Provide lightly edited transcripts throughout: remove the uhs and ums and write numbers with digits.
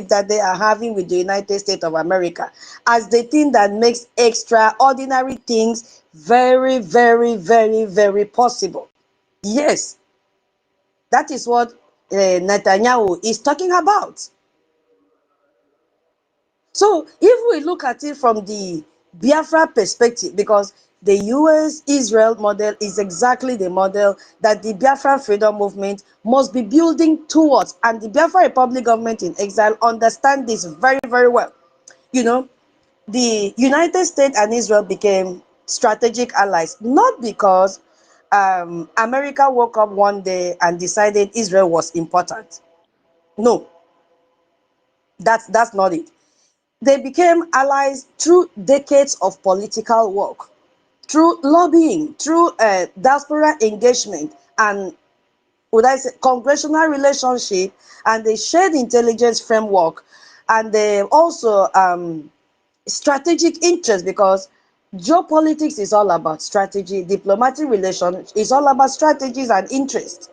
relationship that they are having with the United States of America as the thing that makes extraordinary things very, very, very, very possible. Yes, that is what Netanyahu is talking about. So if we look at it from the Biafra perspective, because the US-Israel model is exactly the model that the Biafra freedom movement must be building towards, and the Biafra Republic government in exile understand this very, very well. You know, the United States and Israel became strategic allies, not because America woke up one day and decided Israel was important. No, that's not it. They became allies through decades of political work, through lobbying, through diaspora engagement, and would I say congressional relationship, and the shared intelligence framework, and they also strategic interest, because geopolitics is all about strategy, diplomatic relations is all about strategies and interest.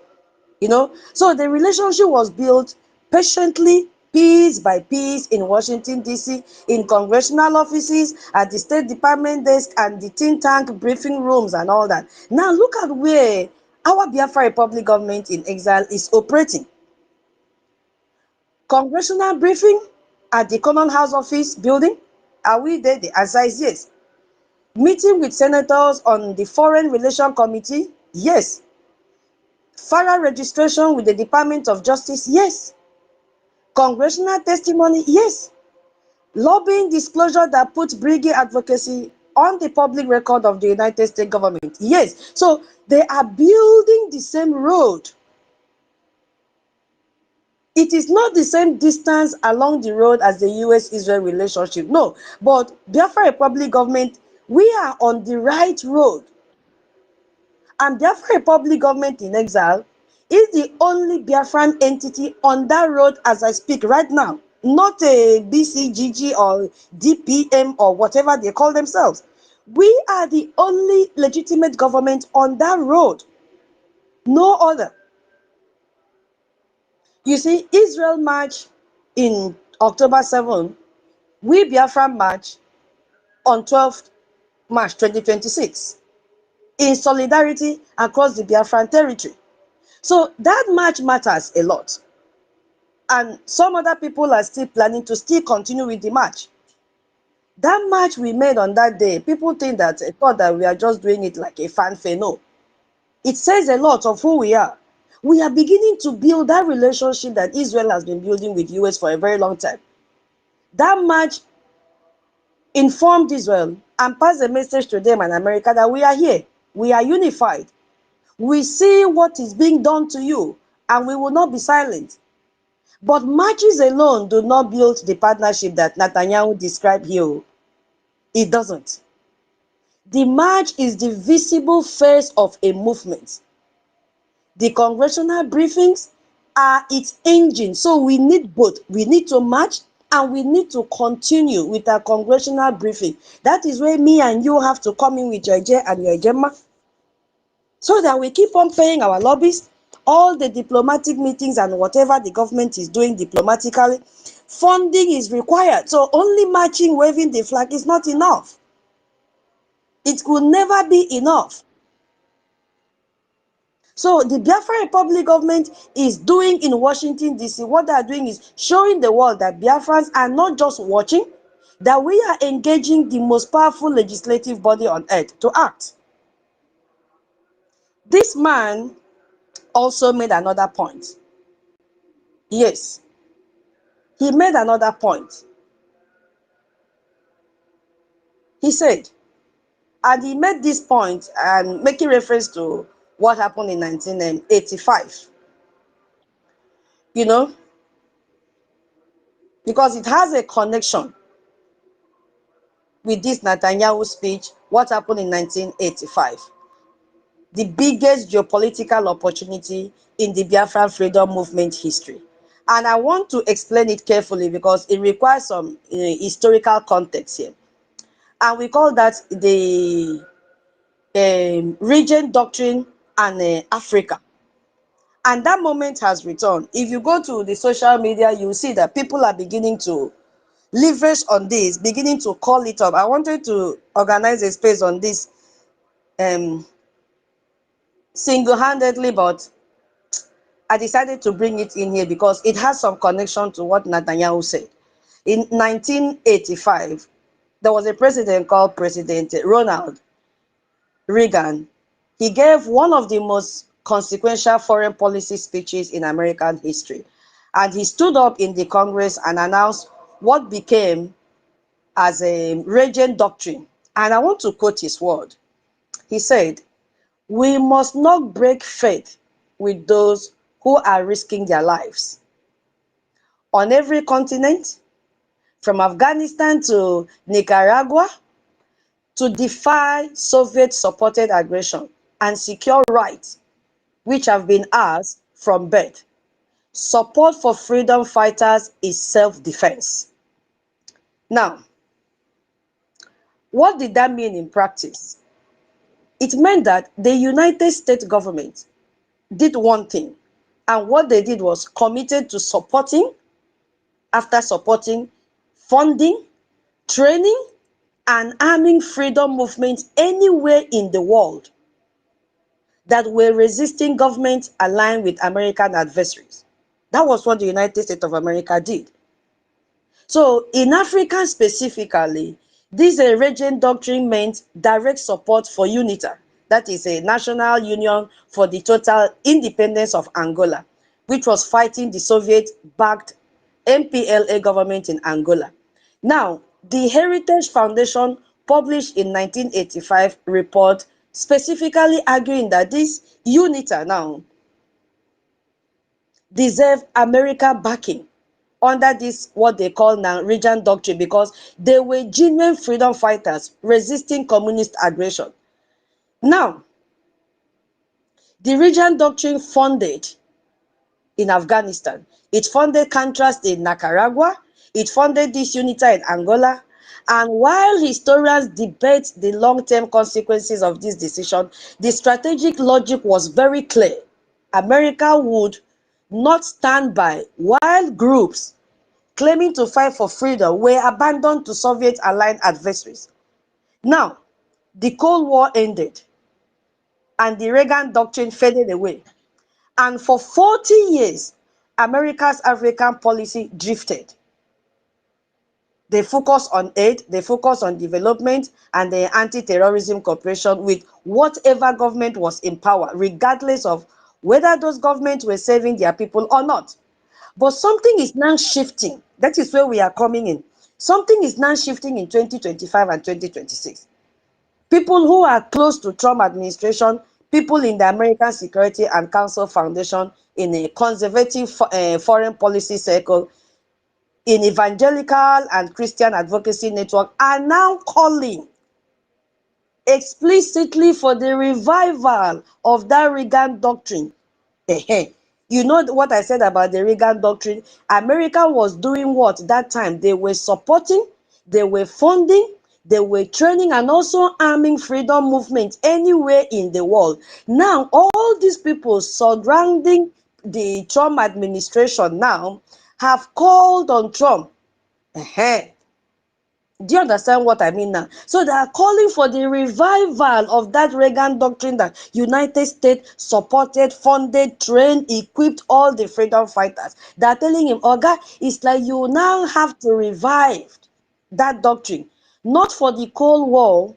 You know, so the relationship was built patiently, piece by piece, in Washington, D.C., in congressional offices, at the State Department desk, and the think tank briefing rooms and all that. Now look at where our Biafra Republic government in exile is operating. Congressional briefing at the Common House office building. Are we there? The answer is yes. Meeting with senators on the Foreign Relations Committee? Yes. FARA registration with the Department of Justice? Yes. Congressional testimony? Yes. Lobbying disclosure that puts Brigade advocacy on the public record of the United States government? Yes. So they are building the same road. It is not the same distance along the road as the US-Israel relationship. No. But Biafra Republic government, we are on the right road. And Biafra Republic government in exile is the only Biafran entity on that road as I speak right now. Not a BCGG or DPM or whatever they call themselves. We are the only legitimate government on that road. No other. You see, Israel march in October 7, we Biafran march on 12th March 2026 in solidarity across the Biafran territory. So that march matters a lot. And some other people are still planning to still continue with the march. That march we made on that day, people thought that we are just doing it like a fanfare. No. It says a lot of who we are. We are beginning to build that relationship that Israel has been building with US for a very long time. That march informed Israel and passed a message to them and America that we are here. We are unified. We see what is being done to you, and we will not be silent. But marches alone do not build the partnership that Netanyahu described here. It doesn't. The march is the visible face of a movement. The congressional briefings are its engine. So we need both. We need to march and we need to continue with our congressional briefing. That is where me and you have to come in with your J and your Gemma, so that we keep on paying our lobbies, all the diplomatic meetings and whatever the government is doing diplomatically. Funding is required. So only marching, waving the flag is not enough. It will never be enough. So the Biafra Republic government is doing in Washington, D.C., what they are doing is showing the world that Biafrans are not just watching, that we are engaging the most powerful legislative body on earth to act. This man also made another point. Yes, he made another point. He said, and he made this point and making reference to what happened in 1985. You know, because it has a connection with this Netanyahu speech, what happened in 1985. The biggest geopolitical opportunity in the Biafran freedom movement history. And I want to explain it carefully because it requires some historical context here. And we call that the Regent Doctrine and Africa. And that moment has returned. If you go to the social media, you will see that people are beginning to leverage on this, beginning to call it up. I wanted to organize a space on this single-handedly, but I decided to bring it in here because it has some connection to what Netanyahu said. In 1985, there was a president called President Ronald Reagan. He gave one of the most consequential foreign policy speeches in American history. And he stood up in the Congress and announced what became as a Reagan doctrine. And I want to quote his word. He said, "We must not break faith with those who are risking their lives. On every continent, from Afghanistan to Nicaragua, to defy Soviet-supported aggression and secure rights which have been ours from birth. Support for freedom fighters is self-defense." Now, what did that mean in practice? It meant that the United States government did one thing, and what they did was committed to supporting, after supporting, funding, training, and arming freedom movements anywhere in the world that were resisting governments aligned with American adversaries. That was what the United States of America did. So in Africa specifically, this region doctrine meant direct support for UNITA, that is a National Union for the Total Independence of Angola, which was fighting the Soviet-backed MPLA government in Angola. Now, the Heritage Foundation published in 1985 report specifically arguing that this UNITA now deserve America backing under this, what they call now, region doctrine, because they were genuine freedom fighters resisting communist aggression. Now, the region doctrine funded in Afghanistan. It funded contrast in Nicaragua. It funded this UNITA in Angola. And while historians debate the long-term consequences of this decision, the strategic logic was very clear. America would not stand by while groups claiming to fight for freedom were abandoned to Soviet-aligned adversaries. Now, the Cold War ended and the Reagan doctrine faded away. And for 40 years, America's African policy drifted. They focus on aid, they focus on development, and the anti-terrorism cooperation with whatever government was in power, regardless of whether those governments were serving their people or not. But something is now shifting. That is where we are coming in. Something is now shifting in 2025 and 2026. People who are close to Trump administration, people in the American Security and Council Foundation, in a conservative foreign policy circle, in evangelical and Christian advocacy network, are now calling explicitly for the revival of that Reagan doctrine. You know what I said about the Reagan doctrine? America was doing what that time? They were supporting, they were funding, they were training and also arming freedom movements anywhere in the world. Now, all these people surrounding the Trump administration now have called on Trump. Do you understand what I mean now? So they are calling for the revival of that Reagan doctrine that United States supported, funded, trained, equipped all the freedom fighters. They are telling him, Oga, it's like you now have to revive that doctrine. Not for the Cold War,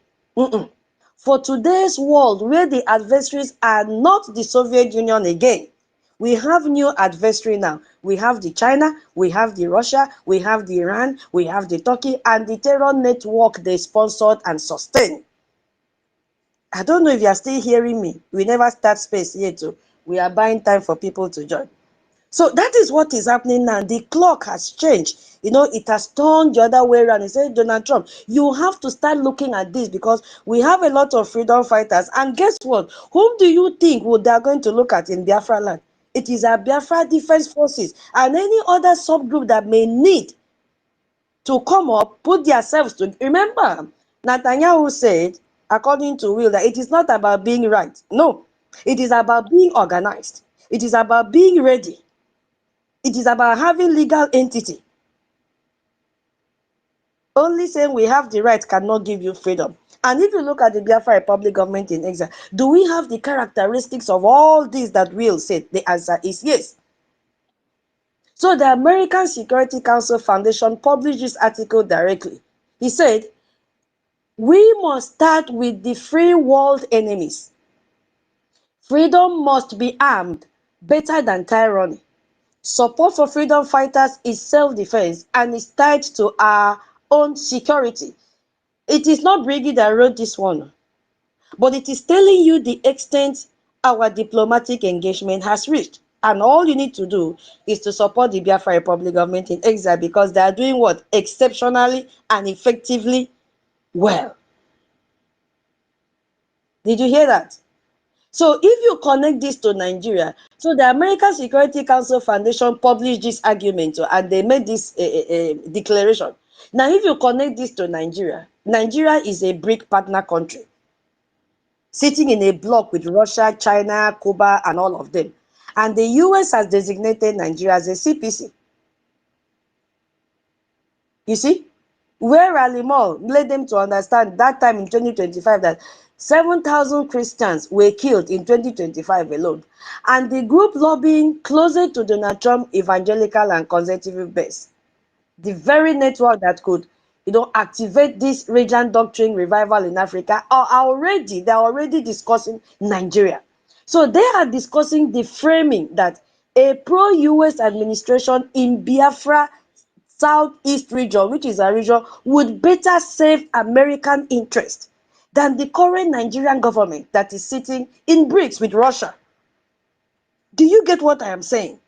for today's world where the adversaries are not the Soviet Union again. We have new adversary now. We have the China, we have the Russia, we have the Iran, we have the Turkey, and the terror network they sponsored and sustained. I don't know if you are still hearing me. We never start space here too. We are buying time for people to join. So that is what is happening now. The clock has changed. You know, it has turned the other way around. He said, Donald Trump, you have to start looking at this because we have a lot of freedom fighters. And guess what? Whom do you think they are going to look at in Biafra land? It is our Biafra Defense Forces and any other subgroup that may need to come up, put themselves to. Remember, Netanyahu said, according to Will, that it is not about being right. No, it is about being organized. It is about being ready. It is about having legal entity. Only saying we have the right cannot give you freedom. And if you look at the Biafra Republic government in exile, do we have the characteristics of all these that Will said? The answer is yes. So the American Security Council Foundation published this article directly. He said, we must start with the free world enemies. Freedom must be armed better than tyranny. Support for freedom fighters is self-defense and is tied to our own security. It is not Briggy that wrote this one, but it is telling you the extent our diplomatic engagement has reached. And all you need to do is to support the Biafra Republic government in exile, because they are doing what? Exceptionally and effectively well. Did you hear that? So if you connect this to Nigeria, so the American Security Council Foundation published this argument and they made this declaration. Now, if you connect this to Nigeria, Nigeria is a BRIC partner country, sitting in a block with Russia, China, Cuba, and all of them. And the US has designated Nigeria as a CPC. You see? Where Ralimol led them to understand that time in 2025 that 7,000 Christians were killed in 2025 alone. And the group lobbying closer to Donald Trump evangelical and conservative base, the very network that could, activate this region doctrine revival in Africa, they're already discussing Nigeria. So they are discussing the framing that a pro-US administration in Biafra Southeast region, which is a region, would better serve American interest than the current Nigerian government that is sitting in BRICS with Russia. Do you get what I am saying?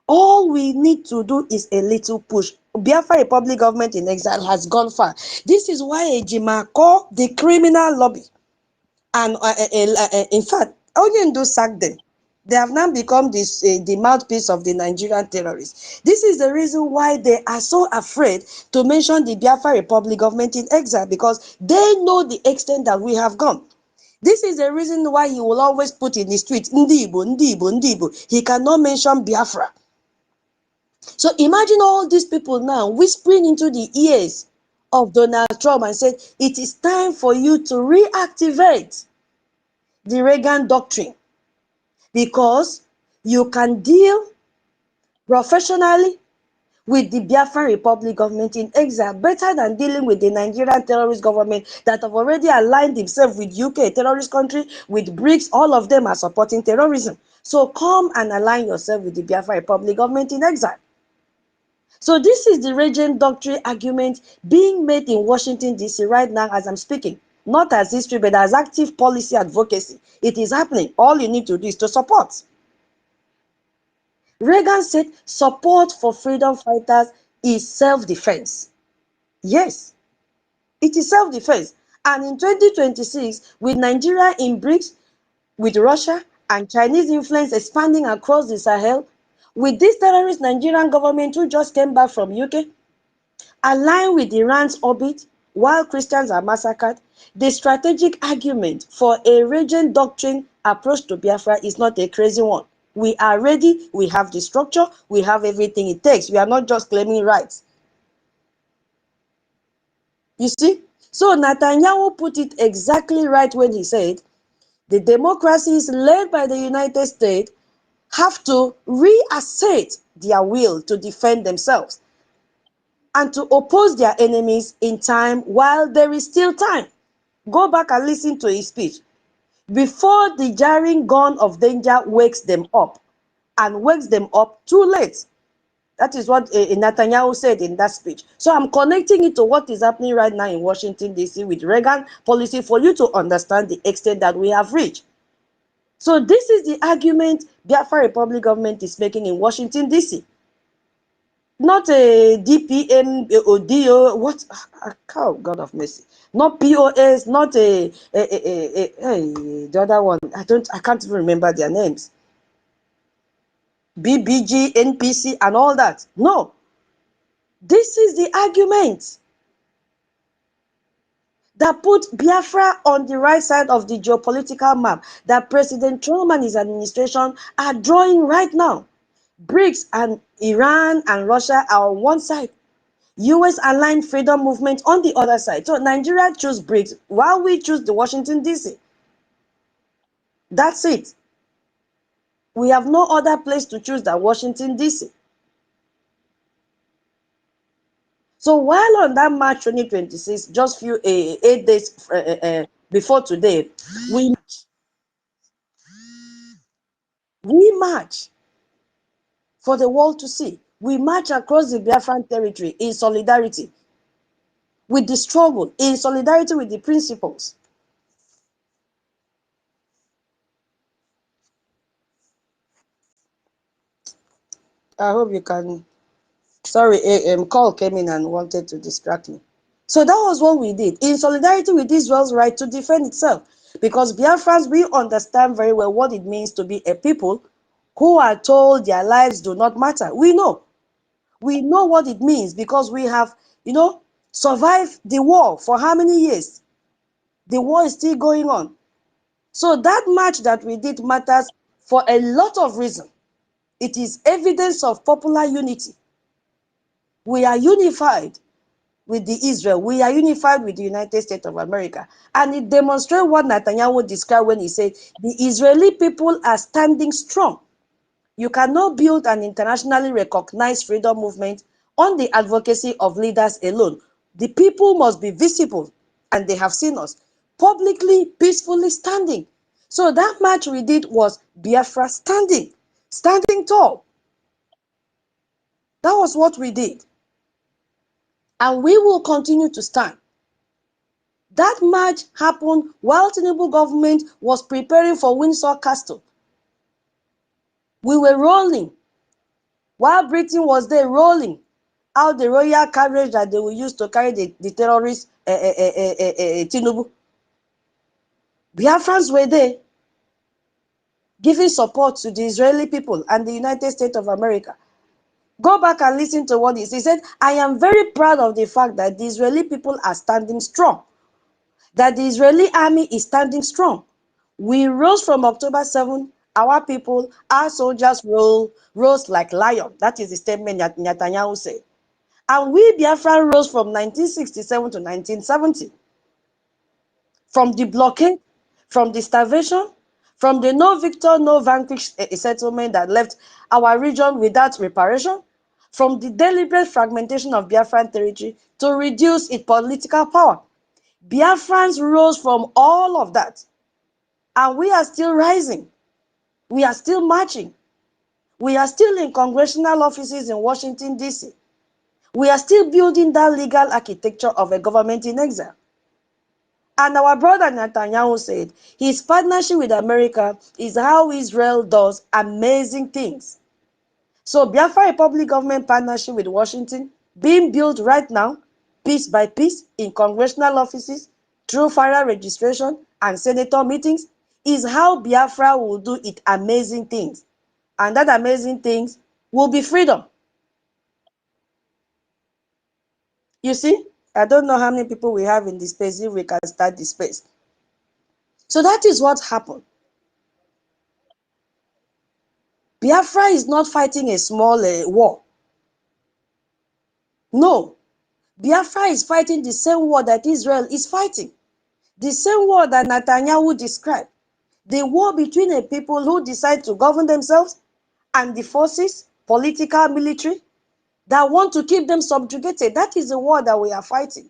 All we need to do is a little push. Biafra Republic government in exile has gone far. This is why Ejima called the criminal lobby. And in fact, Onyendu sacked them. They have now become the mouthpiece of the Nigerian terrorists. This is the reason why they are so afraid to mention the Biafra Republic government in exile, because they know the extent that we have gone. This is the reason why he will always put in the street, Ndi Igbo, Ndi Igbo, Ndi Igbo. He cannot mention Biafra. So imagine all these people now whispering into the ears of Donald Trump and said, it is time for you to reactivate the Reagan doctrine, because you can deal professionally with the Biafran Republic government in exile better than dealing with the Nigerian terrorist government that have already aligned themselves with UK, a terrorist country, with BRICS. All of them are supporting terrorism. So come and align yourself with the Biafran Republic government in exile. So this is the Regent Doctrine argument being made in Washington, D.C. right now as I'm speaking. Not as history, but as active policy advocacy. It is happening. All you need to do is to support. Reagan said support for freedom fighters is self-defense. Yes, it is self-defense. And in 2026, with Nigeria in BRICS, with Russia and Chinese influence expanding across the Sahel, with this terrorist Nigerian government who just came back from UK, aligned with Iran's orbit while Christians are massacred, the strategic argument for a Regent doctrine approach to Biafra is not a crazy one. We are ready, we have the structure, we have everything it takes. We are not just claiming rights. You see? So Netanyahu put it exactly right when he said, the democracies led by the United States have to reassert their will to defend themselves and to oppose their enemies in time while there is still time. Go back and listen to his speech. Before the jarring gun of danger wakes them up, and wakes them up too late. That is what Netanyahu said in that speech. So I'm connecting it to what is happening right now in Washington, D.C. with Reagan policy for you to understand the extent that we have reached. So this is the argument Biafra Republic government is making in Washington, D.C. Not a DPM or DO, what? Oh, God of mercy. Not POS, not the other one. I can't even remember their names. BBG, NPC, and all that. No. This is the argument that put Biafra on the right side of the geopolitical map that President Trump and his administration are drawing right now. BRICS and Iran and Russia are on one side. US-aligned freedom movement on the other side. So Nigeria choose BRICS while we choose the Washington, D.C. That's it. We have no other place to choose than Washington, D.C. So while on that March 2026, just few 8 days before today, we march for the world to see. We march across the Biafran territory in solidarity with the struggle, in solidarity with the principles. I hope you can. Sorry, a call came in and wanted to distract me. So that was what we did, in solidarity with Israel's right to defend itself. Because Biafrans, we understand very well what it means to be a people who are told their lives do not matter. We know. We know what it means because we have, survived the war for how many years? The war is still going on. So that march that we did matters for a lot of reasons. It is evidence of popular unity. We are unified with the Israel. We are unified with the United States of America. And it demonstrates what Netanyahu described when he said, the Israeli people are standing strong. You cannot build an internationally recognized freedom movement on the advocacy of leaders alone. The people must be visible, and they have seen us publicly, peacefully standing. So that march we did was Biafra standing tall. That was what we did. And we will continue to stand. That march happened while Tinubu government was preparing for Windsor Castle. We were rolling. While Britain was there rolling out the royal carriage that they will use to carry the terrorist Tinubu. Biafrans were there giving support to the Israeli people and the United States of America. Go back and listen to what he said. He said, I am very proud of the fact that the Israeli people are standing strong, that the Israeli army is standing strong. We rose from October 7, our people, our soldiers rose like lion. That is the statement that Netanyahu said. And we Biafra rose from 1967 to 1970. From the blockade, from the starvation, from the no victor, no vanquished settlement that left our region without reparation, from the deliberate fragmentation of Biafran territory to reduce its political power. Biafrans rose from all of that. And we are still rising. We are still marching. We are still in congressional offices in Washington, D.C. We are still building that legal architecture of a government in exile. And our brother Netanyahu said his partnership with America is how Israel does amazing things. So Biafra Republic government partnership with Washington being built right now, piece by piece, in congressional offices, through FARA registration and senator meetings, is how Biafra will do its amazing things. And that amazing things will be freedom. You see, I don't know how many people we have in this space if we can start the space. So that is what happened. Biafra is not fighting a small war. No. Biafra is fighting the same war that Israel is fighting. The same war that Netanyahu described. The war between a people who decide to govern themselves and the forces, political, military, that want to keep them subjugated. That is the war that we are fighting.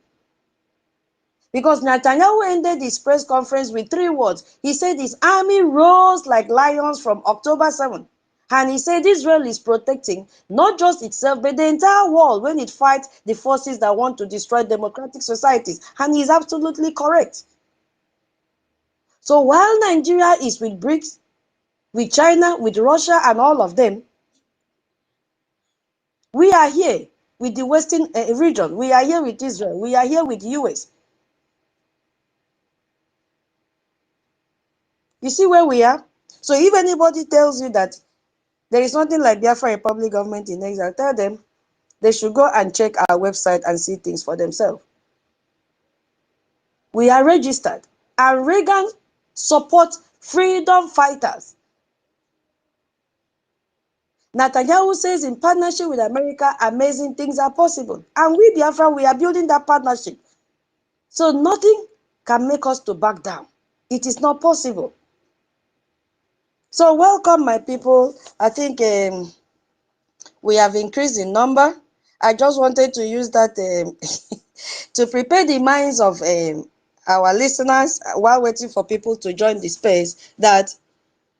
Because Netanyahu ended his press conference with 3 words. He said his army rose like lions from October 7th. And he said Israel is protecting not just itself, but the entire world when it fights the forces that want to destroy democratic societies. And he's absolutely correct. So while Nigeria is with BRICS, with China, with Russia, and all of them, we are here with the Western region. We are here with Israel. We are here with the US. You see where we are? So if anybody tells you that there is nothing like Biafra Republic government in exile, tell them they should go and check our website and see things for themselves. We are registered. And Reagan support freedom fighters. Netanyahu says in partnership with America, amazing things are possible. And we, Biafra, we are building that partnership. So nothing can make us to back down. It is not possible. So welcome, my people. I think we have increased in number. I just wanted to use that to prepare the minds of our listeners while waiting for people to join the space, that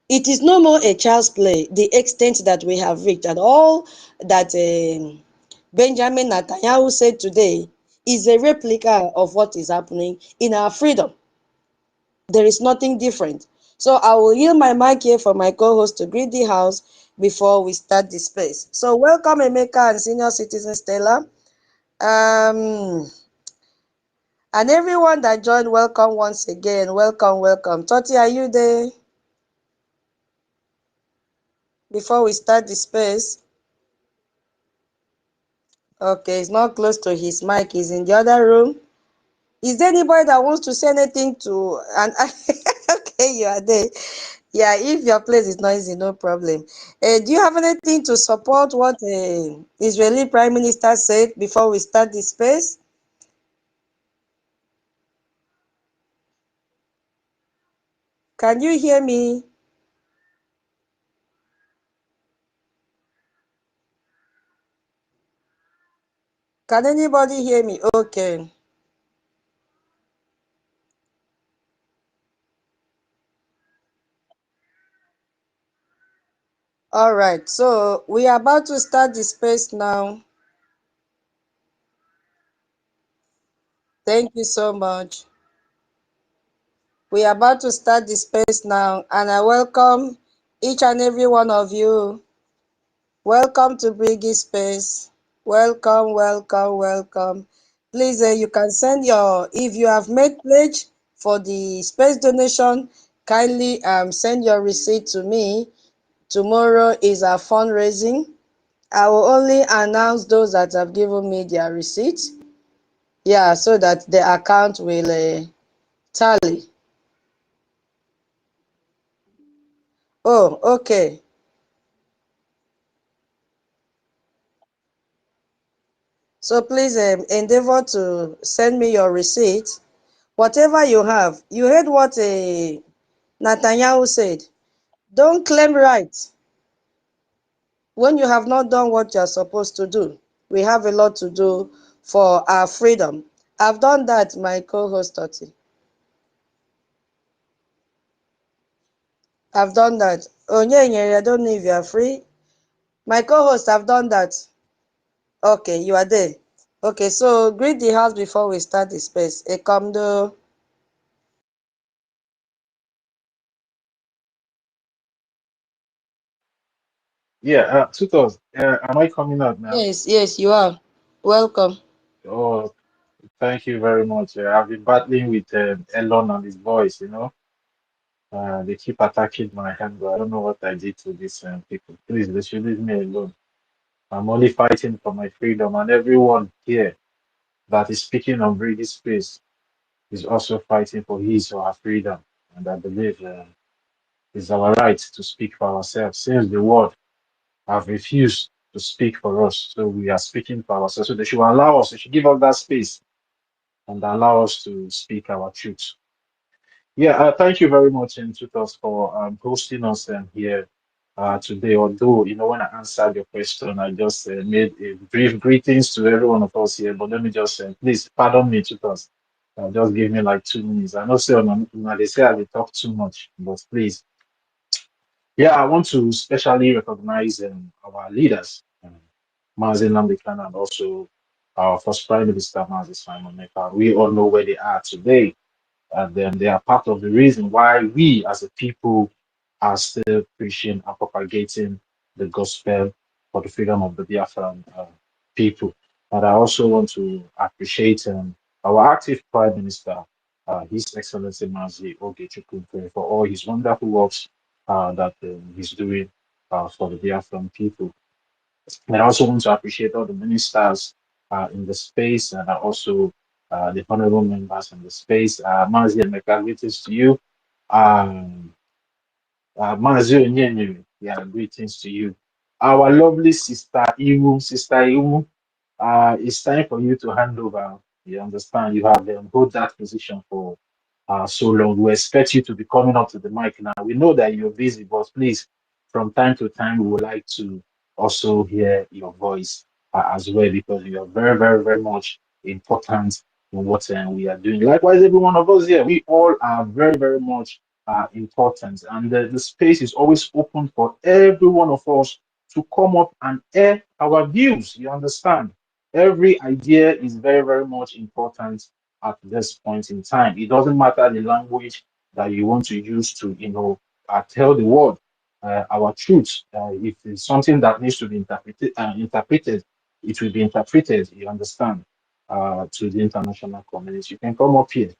it is no more a child's play, the extent that we have reached, and all that Benjamin Netanyahu said today is a replica of what is happening in our freedom. There is nothing different. So I will yield my mic here for my co-host to greet the house before we start the space. So welcome, Emeka and senior citizen Stella. And everyone that joined, welcome once again. Welcome, welcome. Toti, are you there? Before we start the space. Okay, he's not close to his mic. He's in the other room. Is there anybody that wants to say anything to? And okay, you are there. Yeah, if your place is noisy, no problem. Do you have anything to support what Israeli Prime Minister said before we start the space? Can you hear me? Can anybody hear me? Okay. All right. So we are about to start the space now. Thank you so much. We are about to start the space now, and I welcome each and every one of you. Welcome to Briggy Space. Welcome, welcome, welcome. Please, you can send your, if you have made pledge for the space donation, kindly send your receipt to me. Tomorrow is our fundraising. I will only announce those that have given me their receipt. Yeah, so that the account will tally. Oh, okay. So please endeavor to send me your receipt. Whatever you have. You heard what Netanyahu said. Don't claim rights when you have not done what you are supposed to do. We have a lot to do for our freedom. I've done that, my co-host Toti. I've done that. Onye, I don't know if you are free. My co-host, I've done that. Okay, you are there. Okay, so greet the house before we start the space. Ekamdo. Yeah, Tutos, am I coming out now? Yes, yes, you are. Welcome. Oh, thank you very much. I've been battling with Elon and his boys, you know. They keep attacking my hand, but I don't know what I did to these people. Please, they should leave me alone. I'm only fighting for my freedom, and everyone here that is speaking on Brady Space is also fighting for his or her freedom. And I believe it's our right to speak for ourselves. Since the world have refused to speak for us. So we are speaking for ourselves. So they should allow us, they should give us that space and allow us to speak our truth. Yeah, thank you very much, Tutos, for hosting us here today. Although, you know, when I answered your question, I just made a brief greetings to every one of us here. But let me just please pardon me, Tutos. Just give me like 2 minutes. I know, say, they say I dey talk too much, but please. Yeah, I want to especially recognize our leaders, Mazi Nnamdi Kanu, and also our first Prime Minister, Mazi Simon Ekpa. We all know where they are today, and then they are part of the reason why we as a people are still preaching and propagating the gospel for the freedom of the Biafran people. And I also want to appreciate our active Prime Minister, His Excellency Mazi Oge for all his wonderful works that he's doing for the Biafran people. And I also want to appreciate all the ministers in the space, and I also the honorable members in the space. Mazi Emeka, greetings to you. Um, Mazi Onyenyere, yeah, greetings to you. Our lovely Sister Iwu, it's time for you to hand over. You understand? You have hold that position for so long. We expect you to be coming up to the mic now. We know that you're busy, but please, from time to time, we would like to also hear your voice as well because you are very, very, very much important in what we are doing. Likewise, every one of us here, we all are very, very much important, and the space is always open for every one of us to come up and air our views. You understand? Every idea is very, very much important at this point in time. It doesn't matter the language that you want to use to, tell the world our truth. If it's something that needs to be interpreted, it will be interpreted. You understand? To the international community, you can come up here.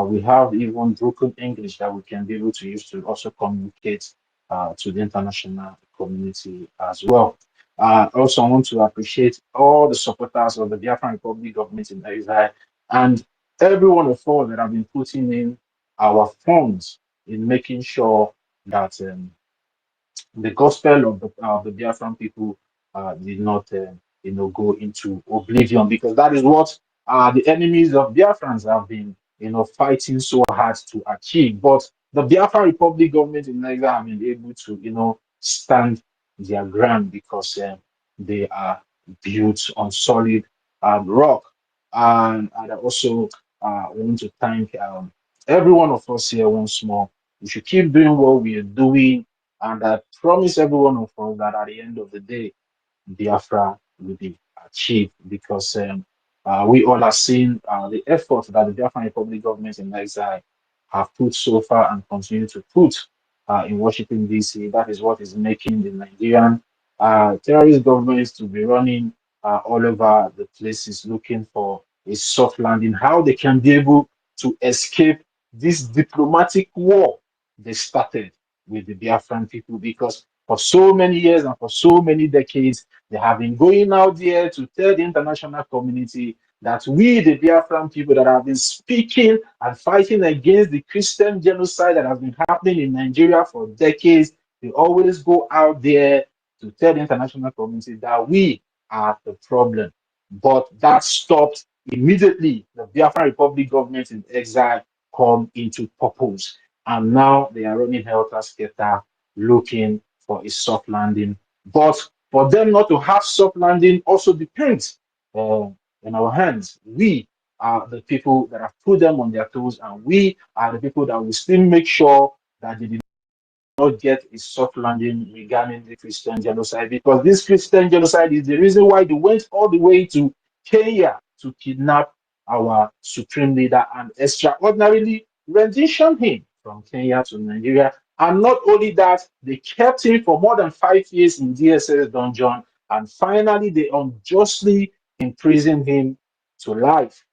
We have even broken English that we can be able to use to also communicate to the international community as well. Also, I want to appreciate all the supporters of the Biafran Republic government in exile and every one of us that have been putting in our funds in making sure that the gospel of the Biafran people did not, go into oblivion because that is what the enemies of Biafrans have been, fighting so hard to achieve. But the Biafran Republic government in Nigeria have been able to, stand their ground because they are built on solid rock. And I also want to thank every one of us here once more. We should keep doing what we are doing, and I promise every one of us that at the end of the day, Biafra will be achieved because we all are seeing the effort that the Biafran Republic government in exile have put so far and continue to put in Washington, D.C. That is what is making the Nigerian terrorist governments to be running all over the places looking for a soft landing, how they can be able to escape this diplomatic war they started with the Biafran people because for so many years and for so many decades, they have been going out there to tell the international community that we, the Biafran people that have been speaking and fighting against the Christian genocide that has been happening in Nigeria for decades, they always go out there to tell the international community that we are the problem. But that stopped immediately. The Biafran Republic government in exile come into purpose. And now they are running helter-skelter looking for a soft landing. But for them not to have soft landing also depends in our hands. We are the people that have put them on their toes, and we are the people that will still make sure that they did not get a soft landing regarding the Christian genocide, because this Christian genocide is the reason why they went all the way to Kenya to kidnap our supreme leader and extraordinarily rendition him from Kenya to Nigeria. And not only that, they kept him for more than 5 years in DSS dungeon, and finally they unjustly imprisoned him to life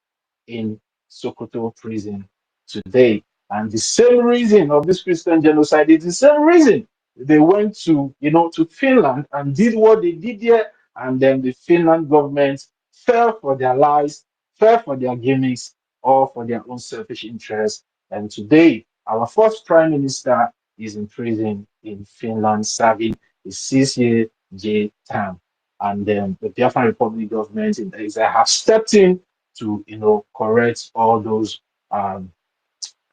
in Sokoto prison today. And the same reason of this Christian genocide is the same reason they went to, to Finland and did what they did there. And then the Finland government fell for their lies, fell for their gimmicks, or for their own selfish interests. And today, our first prime minister is in prison in Finland, serving a 6-year jail term. And then the Biafran Republic government in exile have stepped in to correct all those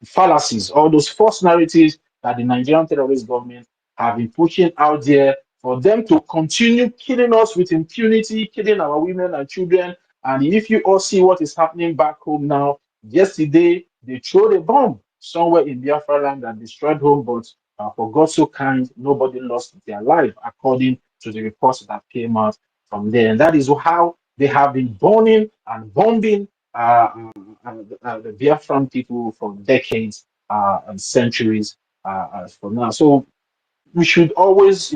fallacies, all those false narratives that the Nigerian terrorist government have been pushing out there for them to continue killing us with impunity, killing our women and children. And if you all see what is happening back home now, yesterday they threw a bomb somewhere in Biafra land that destroyed home, but for God so kind, nobody lost their life, according to the reports that came out from there. And that is how they have been burning and bombing the Biafran people for decades and centuries from now. So we should always,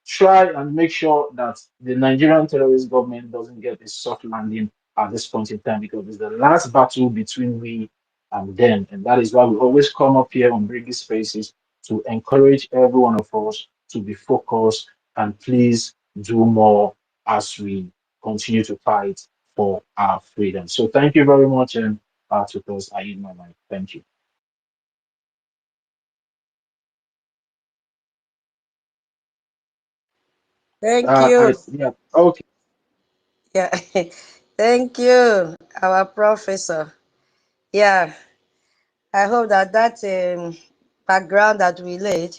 try and make sure that the Nigerian terrorist government doesn't get a soft landing at this point in time, because it's the last battle between we and them. And that is why we always come up here on Briggy Spaces to encourage every one of us to be focused and please do more as we continue to fight for our freedom. So thank you very much, and to those, I use my mic. Thank you. Thank you. Yeah, okay. Yeah. Thank you, our professor. Yeah. I hope that background that we laid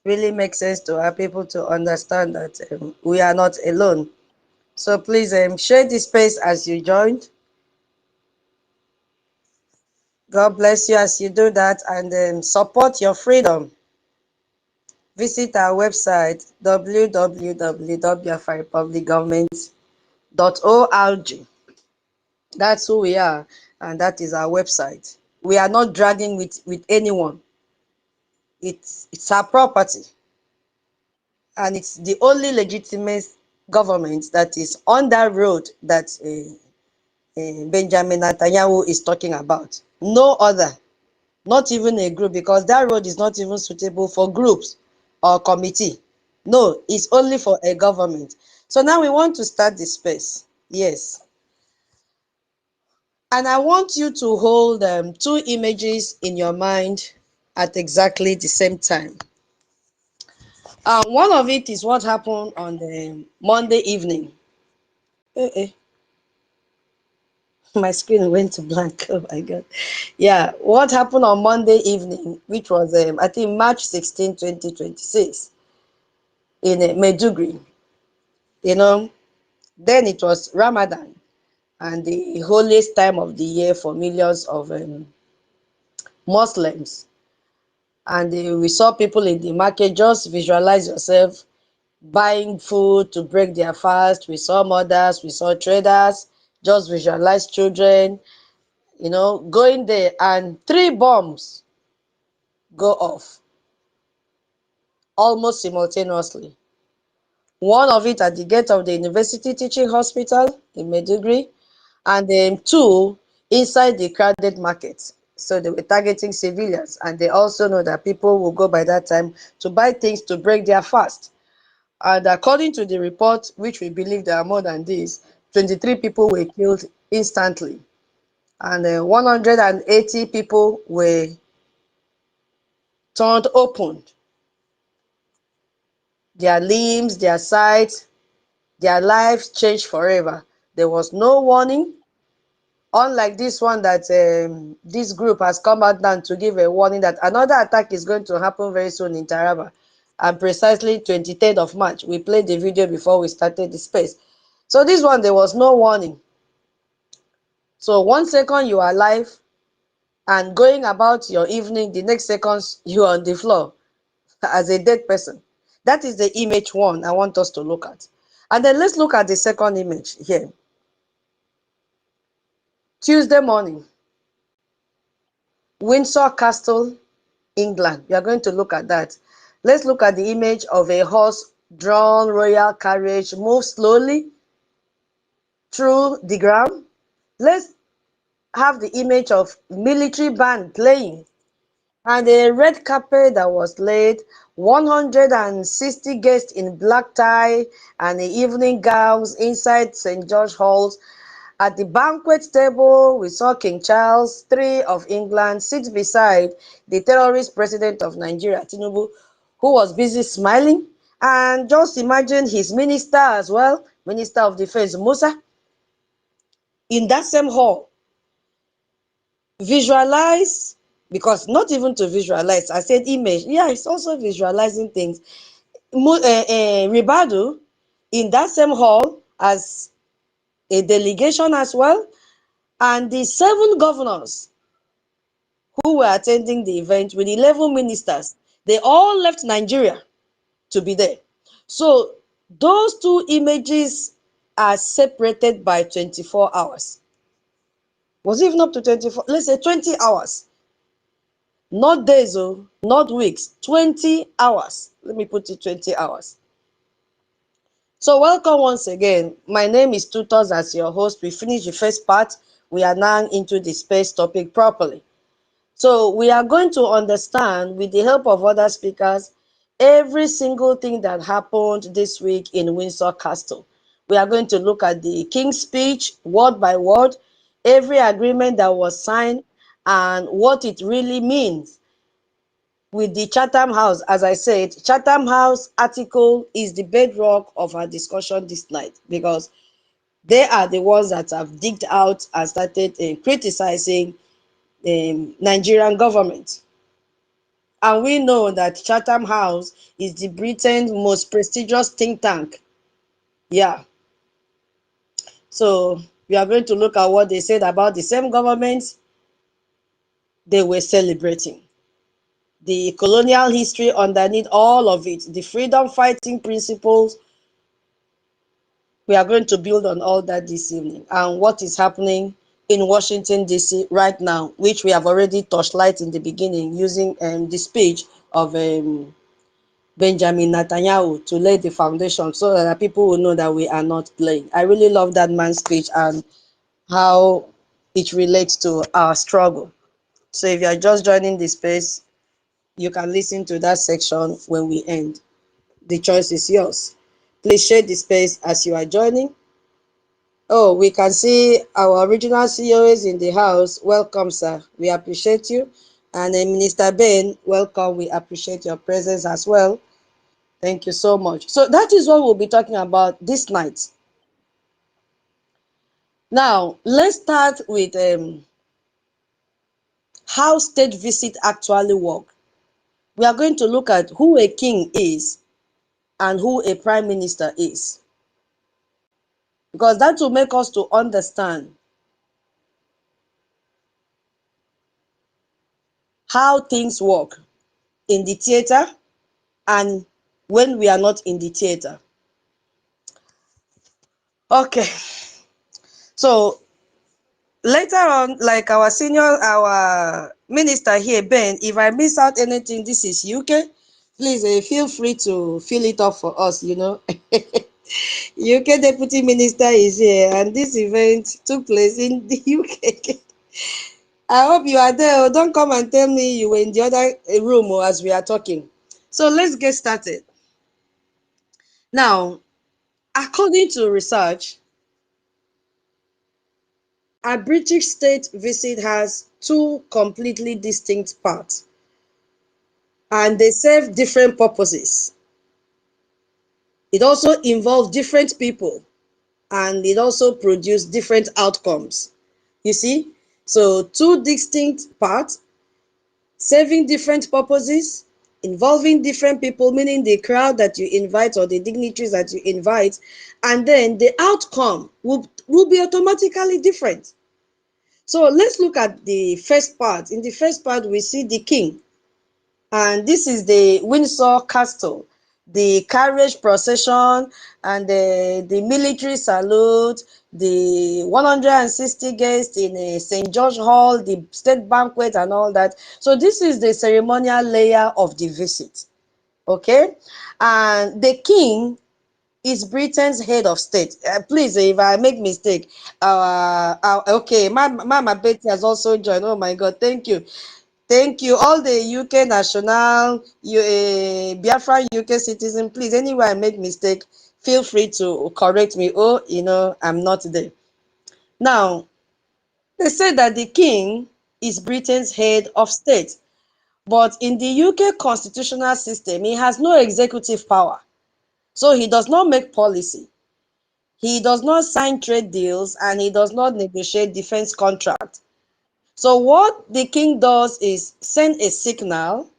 really makes sense to our people to understand that we are not alone. So please share the space as you joined. God bless you as you do that, and support your freedom. Visit our website www.biafrarepublicgovernment.org. That's who we are, and that is our website. We are not dragging with anyone. It's our property, and it's the only legitimate government that is on that road that Benjamin Netanyahu is talking about. No other, not even a group, because that road is not even suitable for groups or committee. No, it's only for a government. So now we want to start the space. Yes. And I want you to hold two images in your mind at exactly the same time. One of it is what happened on the Monday evening. Eh, eh, my screen went to blank. Oh my God. Yeah, what happened on Monday evening, which was, I think, March 16, 2026, in Medjugorje. You know, then it was Ramadan and the holiest time of the year for millions of Muslims. And we saw people in the market. Just visualize yourself buying food to break their fast. We saw mothers, we saw traders. Just visualize children, going there, and three bombs go off almost simultaneously. One of it at the gate of the University Teaching Hospital in Maiduguri, and then two inside the crowded market. So they were targeting civilians, and they also know that people will go by that time to buy things to break their fast. And according to the report, which we believe there are more than this, 23 people were killed instantly, and 180 people were turned open. Their limbs, their sight, their lives changed forever. There was no warning, unlike this one that this group has come out now to give a warning that another attack is going to happen very soon in Taraba, and precisely 23rd of March. We played the video before we started the space. So this one, there was no warning. So 1 second you are alive and going about your evening, the next seconds you are on the floor as a dead person. That is the image one I want us to look at. And then let's look at the second image here. Tuesday morning, Windsor Castle, England. We are going to look at that. Let's look at the image of a horse-drawn royal carriage move slowly through the ground. Let's have the image of military band playing and a red carpet that was laid, 160 guests in black tie and evening gowns inside St. George Halls. At the banquet table, we saw King Charles III of England sit beside the terrorist president of Nigeria, Tinubu, who was busy smiling. And just imagine his minister as well, Minister of Defense Musa, in that same hall. Visualize, because not even to visualize, I said image. Yeah, it's also visualizing things. Ribadu in that same hall as a delegation as well, and the 7 governors who were attending the event with 11 ministers, they all left Nigeria to be there. So those two images are separated by 24 hours. Was it even up to 24? Let's say 20 hours. Not days, oh, not weeks, 20 hours. Let me put it 20 hours. So welcome once again. My name is Tutos as your host. We finished the first part. We are now into the space topic properly. So we are going to understand, with the help of other speakers, every single thing that happened this week in Windsor Castle. We are going to look at the King's speech word by word, every agreement that was signed, and what it really means with the Chatham House. As I said, Chatham House article is the bedrock of our discussion this night, because they are the ones that have digged out and started criticizing the Nigerian government. And we know that Chatham House is the Britain's most prestigious think tank. Yeah. So we are going to look at what they said about the same government they were celebrating. The colonial history underneath all of it, the freedom fighting principles. We are going to build on all that this evening, and what is happening in Washington, D.C. right now, which we have already touched light in the beginning using the speech of Benjamin Netanyahu to lay the foundation, so that people will know that we are not playing. I really love that man's speech and how it relates to our struggle. So if you are just joining the space, you can listen to that section when we end. The choice is yours. Please share the space as you are joining. Oh, we can see our original CEO is in the house. Welcome, sir. We appreciate you. And Minister Ben, welcome. We appreciate your presence as well. Thank you so much. So that is what we'll be talking about this night. Now, let's start with how state visit actually work. We are going to look at who a king is and who a prime minister is, because that will make us to understand how things work in the theater and when we are not in the theater. Okay, so later on, like our minister here, Ben, if I miss out anything, this is UK. Please feel free to fill it up for us, UK Deputy Minister is here, and this event took place in the UK. I hope you are there. Don't come and tell me you were in the other room as we are talking. So let's get started. Now, according to research, a British state visit has two completely distinct parts, and they serve different purposes. It also involves different people, and it also produces different outcomes. You see? So two distinct parts, serving different purposes, involving different people, meaning the crowd that you invite or the dignitaries that you invite, and then the outcome will be automatically different. So let's look at the first part. In the first part, we see the king. And this is the Windsor Castle, the carriage procession, and the military salute, the 160 guests in St. George Hall, the state banquet, and all that. So this is the ceremonial layer of the visit. Okay? And the king is Britain's head of state. Please, if I make mistake, okay, Mama Betty has also joined. Oh my God, thank you. Thank you. All the UK national, Biafra UK citizen, please, anywhere I make mistake, feel free to correct me. Oh, I'm not there. Now, they say that the king is Britain's head of state. But in the UK constitutional system, he has no executive power. So he does not make policy. He does not sign trade deals, and he does not negotiate defense contracts. So what the king does is send a signal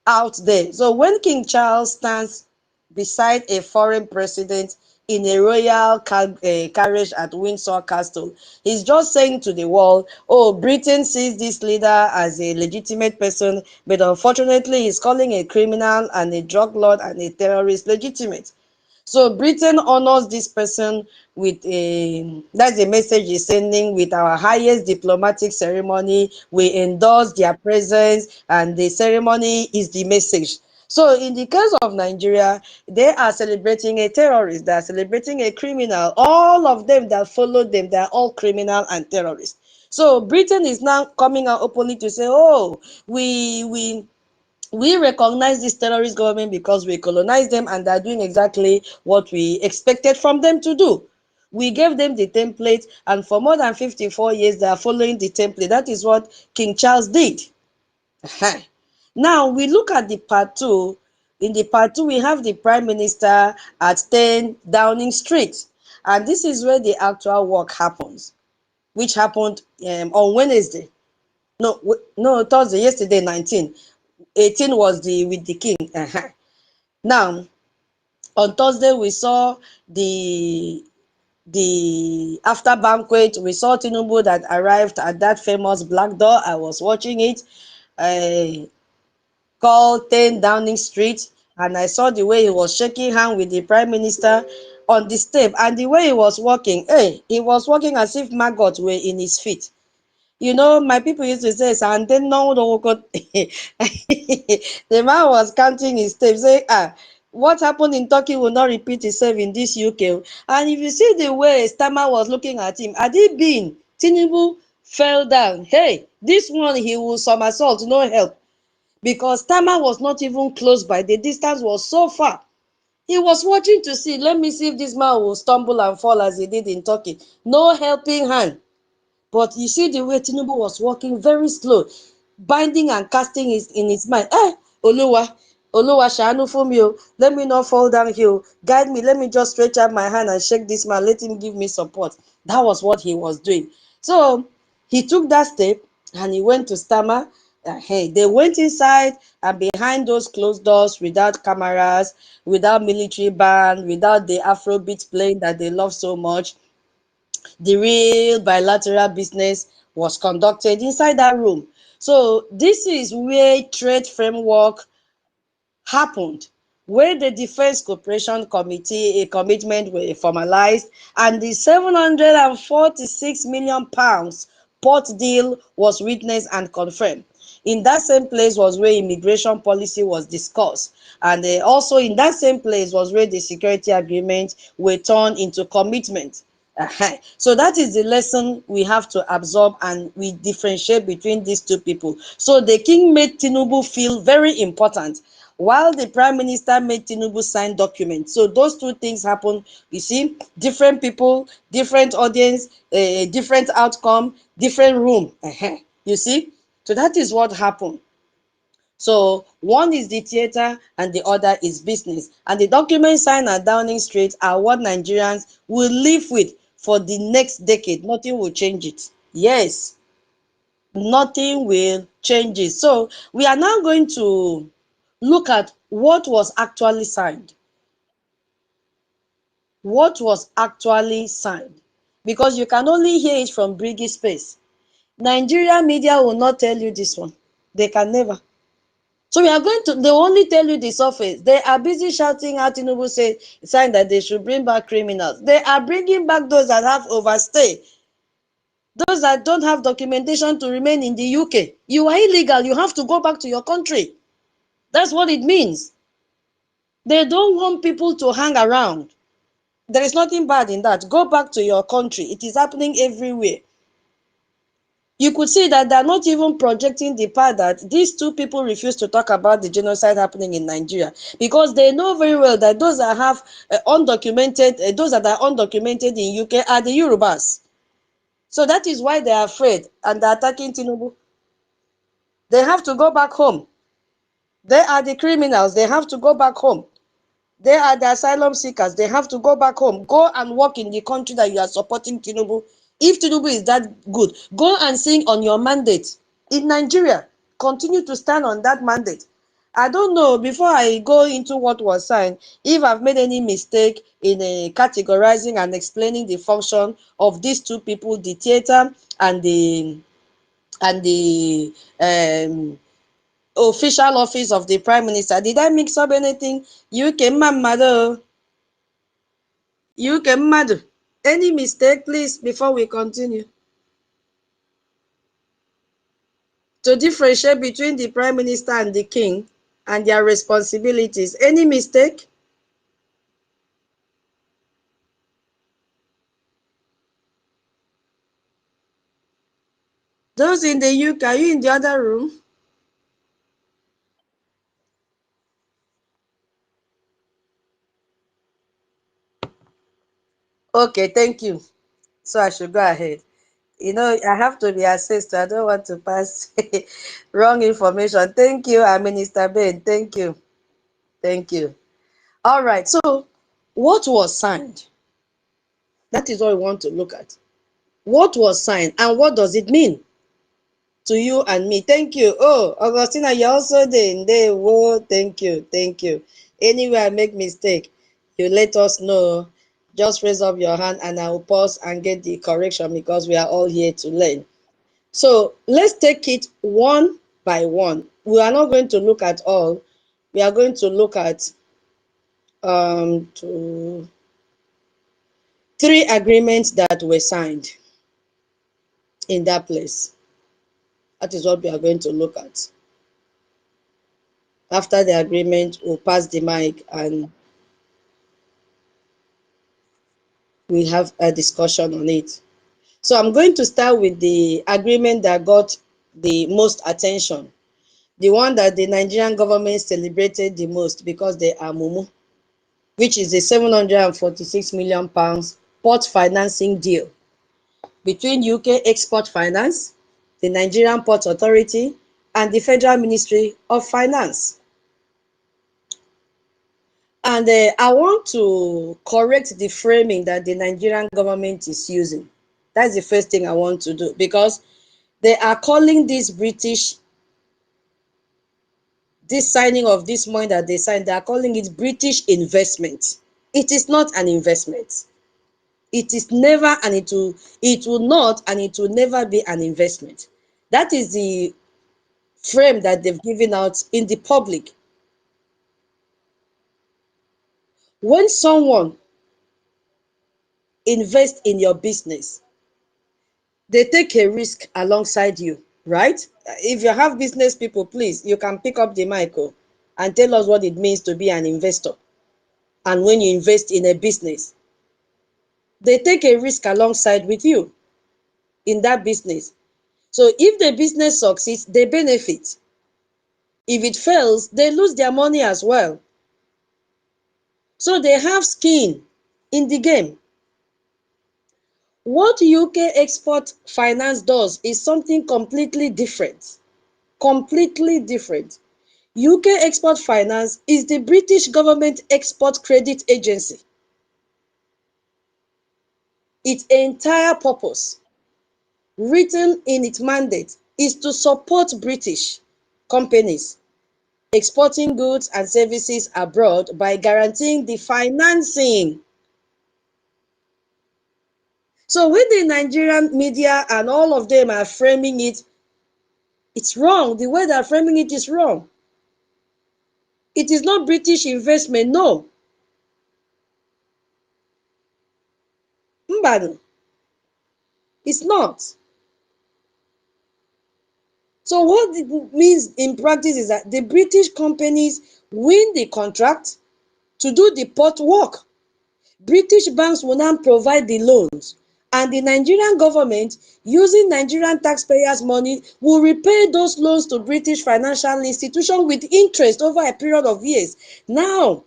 out there. So when King Charles stands beside a foreign president in a royal carriage at Windsor Castle, he's just saying to the world, oh, Britain sees this leader as a legitimate person, but unfortunately he's calling a criminal and a drug lord and a terrorist legitimate. So Britain honors this person with that's the message he's sending, with our highest diplomatic ceremony. We endorse their presence, and the ceremony is the message. So in the case of Nigeria, they are celebrating a terrorist, they are celebrating a criminal. All of them that follow them, they are all criminal and terrorists. So Britain is now coming out openly to say, oh, we We recognize this terrorist government because we colonized them and they're doing exactly what we expected from them to do. We gave them the template, and for more than 54 years, they are following the template. That is what King Charles did. Now, we look at the part two. In the part two, we have the Prime Minister at 10 Downing Street. And this is where the actual work happens, which happened on Wednesday. No, Thursday, yesterday, 19. 18 was the with the king. Now, on Thursday, we saw the after banquet. We saw Tinubu that arrived at that famous black door. I was watching it. Called 10 Downing Street, and I saw the way he was shaking hand with the Prime Minister on the step, and the way he was walking. Hey, he was walking as if maggots were in his feet. You know, my people used to say, and then no, the man was counting his steps, say, what happened in Turkey will not repeat itself in this UK. And if you see the way Stammer was looking at him, had he been, Tinubu fell down. Hey, this one, he will somersault, no help. Because Stammer was not even close by. The distance was so far. He was watching to see, let me see if this man will stumble and fall as he did in Turkey. No helping hand. But you see the way Tinubu was walking very slow, binding and casting in his mind. Oluwa, Oluwa, ṣàánú fún mi o. Let me not fall down here. Guide me. Let me just stretch out my hand and shake this man. Let him give me support. That was what he was doing. So he took that step and he went to Stammer. Hey, they went inside, and behind those closed doors, without cameras, without military band, without the Afrobeat playing that they love so much, the real bilateral business was conducted inside that room. So this is where trade framework happened, where the Defense Cooperation Committee, a commitment were formalized, and the 746 million pounds port deal was witnessed and confirmed. In that same place was where immigration policy was discussed, and also in that same place was where the security agreement were turned into commitment. So that is the lesson we have to absorb, and we differentiate between these two people. So the king made Tinubu feel very important, while the Prime Minister made Tinubu sign documents. So those two things happen. You see, different people, different audience, different outcome, different room. You see, so that is what happened. So one is the theater and the other is business. And the documents signed at Downing Street are what Nigerians will live with for the next decade. Nothing will change it. Yes, nothing will change it. So we are now going to look at what was actually signed. What was actually signed? Because you can only hear it from Briggy Space. Nigerian media will not tell you this one. They can never. So we are going to, they only tell you the surface. They are busy shouting out Tinubu saying that they should bring back criminals. They are bringing back those that have overstayed, those that don't have documentation to remain in the UK. You are illegal. You have to go back to your country. That's what it means. They don't want people to hang around. There is nothing bad in that. Go back to your country. It is happening everywhere. You could see that they're not even projecting the part that these two people refuse to talk about the genocide happening in Nigeria, because they know very well that those that have undocumented, those that are undocumented in UK are the Yorubas. So that is why they are afraid and they're attacking Tinubu. They have to go back home. They are the criminals. They have to go back home. They are the asylum seekers. They have to go back home. Go and work in the country that you are supporting Tinubu. If Tinubu is that good, go and sing on your mandate in Nigeria. Continue to stand on that mandate. I don't know, before I go into what was signed, if I've made any mistake in categorizing and explaining the function of these two people, the theater and the official office of the Prime Minister. Did I mix up anything? UK mmadụ. UK mmadụ. Any mistake, please, before we continue? To differentiate between the Prime Minister and the King and their responsibilities. Any mistake? Those in the UK, are you in the other room? Okay, thank you. So I should go ahead. I have to be assessed. I don't want to pass wrong information. Thank you, Minister Ben. Thank you. Thank you. All right. So, what was signed? That is what we want to look at. What was signed and what does it mean to you and me? Thank you. Oh, Augustina, you're also there. Whoa, thank you. Thank you. Anywhere I make mistake, you let us know. Just raise up your hand and I will pause and get the correction because we are all here to learn. So let's take it one by one. We are not going to look at all. We are going to look at three agreements that were signed in that place. That is what we are going to look at. After the agreement, we'll pass the mic and we have a discussion on it. So I'm going to start with the agreement that got the most attention, the one that the Nigerian government celebrated the most because they are mumu, which is a £746 million port financing deal between UK Export Finance, the Nigerian Port Authority, and the Federal Ministry of Finance. And I want to correct the framing that the Nigerian government is using. That's the first thing I want to do because they are calling this signing of this money that they signed, they are calling it British investment. It is not an investment. It is never and it will not and it will never be an investment. That is the frame that they've given out in the public. When someone invests in your business, they take a risk alongside you, right? If you have business people, please, you can pick up the mic and tell us what it means to be an investor. And when you invest in a business, they take a risk alongside with you in that business. So if the business succeeds, they benefit. If it fails, they lose their money as well. So they have skin in the game. What UK Export Finance does is something completely different. Completely different. UK Export Finance is the British government export credit agency. Its entire purpose, written in its mandate, is to support British companies exporting goods and services abroad by guaranteeing the financing. So when the Nigerian media and all of them are framing it, it's wrong. The way they're framing it is wrong. It is not British investment, no. Mbano, it's not. So what it means in practice is that the British companies win the contract to do the port work. British banks will now provide the loans, and the Nigerian government, using Nigerian taxpayers' money, will repay those loans to British financial institutions with interest over a period of years. Now,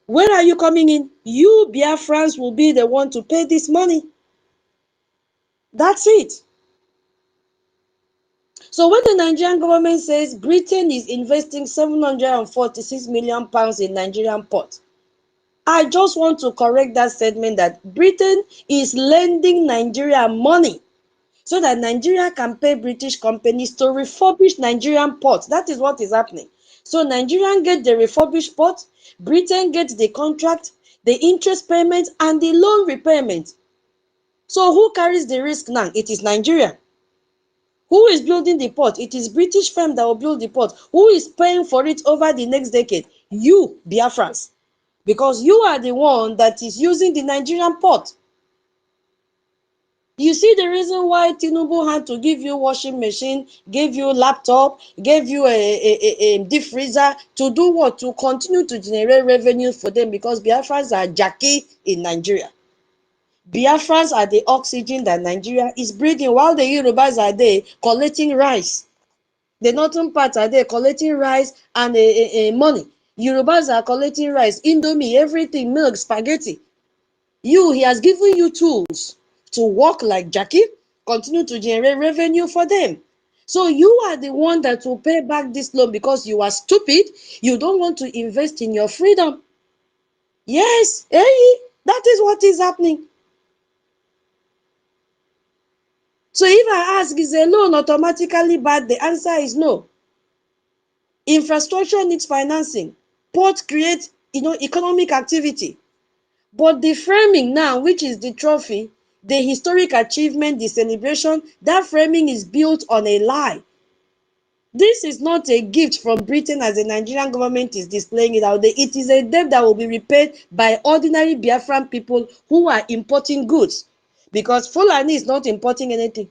where are you coming in? You, Biafrans, will be the one to pay this money. That's it. So when the Nigerian government says Britain is investing £746 million in Nigerian port, I just want to correct that statement that Britain is lending Nigeria money so that Nigeria can pay British companies to refurbish Nigerian ports. That is what is happening. So Nigerian get the refurbished port, Britain gets the contract, the interest payment, and the loan repayment. So who carries the risk now? It is Nigeria. Who is building the port? It is British firm that will build the port. Who is paying for it over the next decade? You, Biafrans. Because you are the one that is using the Nigerian port. You see the reason why Tinubu had to give you washing machine, gave you laptop, gave you a deep freezer to do what? To continue to generate revenue for them because Biafrans are Jackie in Nigeria. Biafrans are the oxygen that Nigeria is breathing while the Yorubas are there collecting rice. The northern part are there collecting rice and money. Yorubas are collecting rice, indomie, everything, milk, spaghetti. He has given you tools to work like Jackie, continue to generate revenue for them. So you are the one that will pay back this loan because you are stupid. You don't want to invest in your freedom. Yes, hey, that is what is happening. So if I ask, is a loan automatically bad? The answer is no. Infrastructure needs financing. Port creates, economic activity. But the framing now, which is the trophy, the historic achievement, the celebration, that framing is built on a lie. This is not a gift from Britain as the Nigerian government is displaying it out there. It is a debt that will be repaid by ordinary Biafran people who are importing goods. Because Fulani is not importing anything.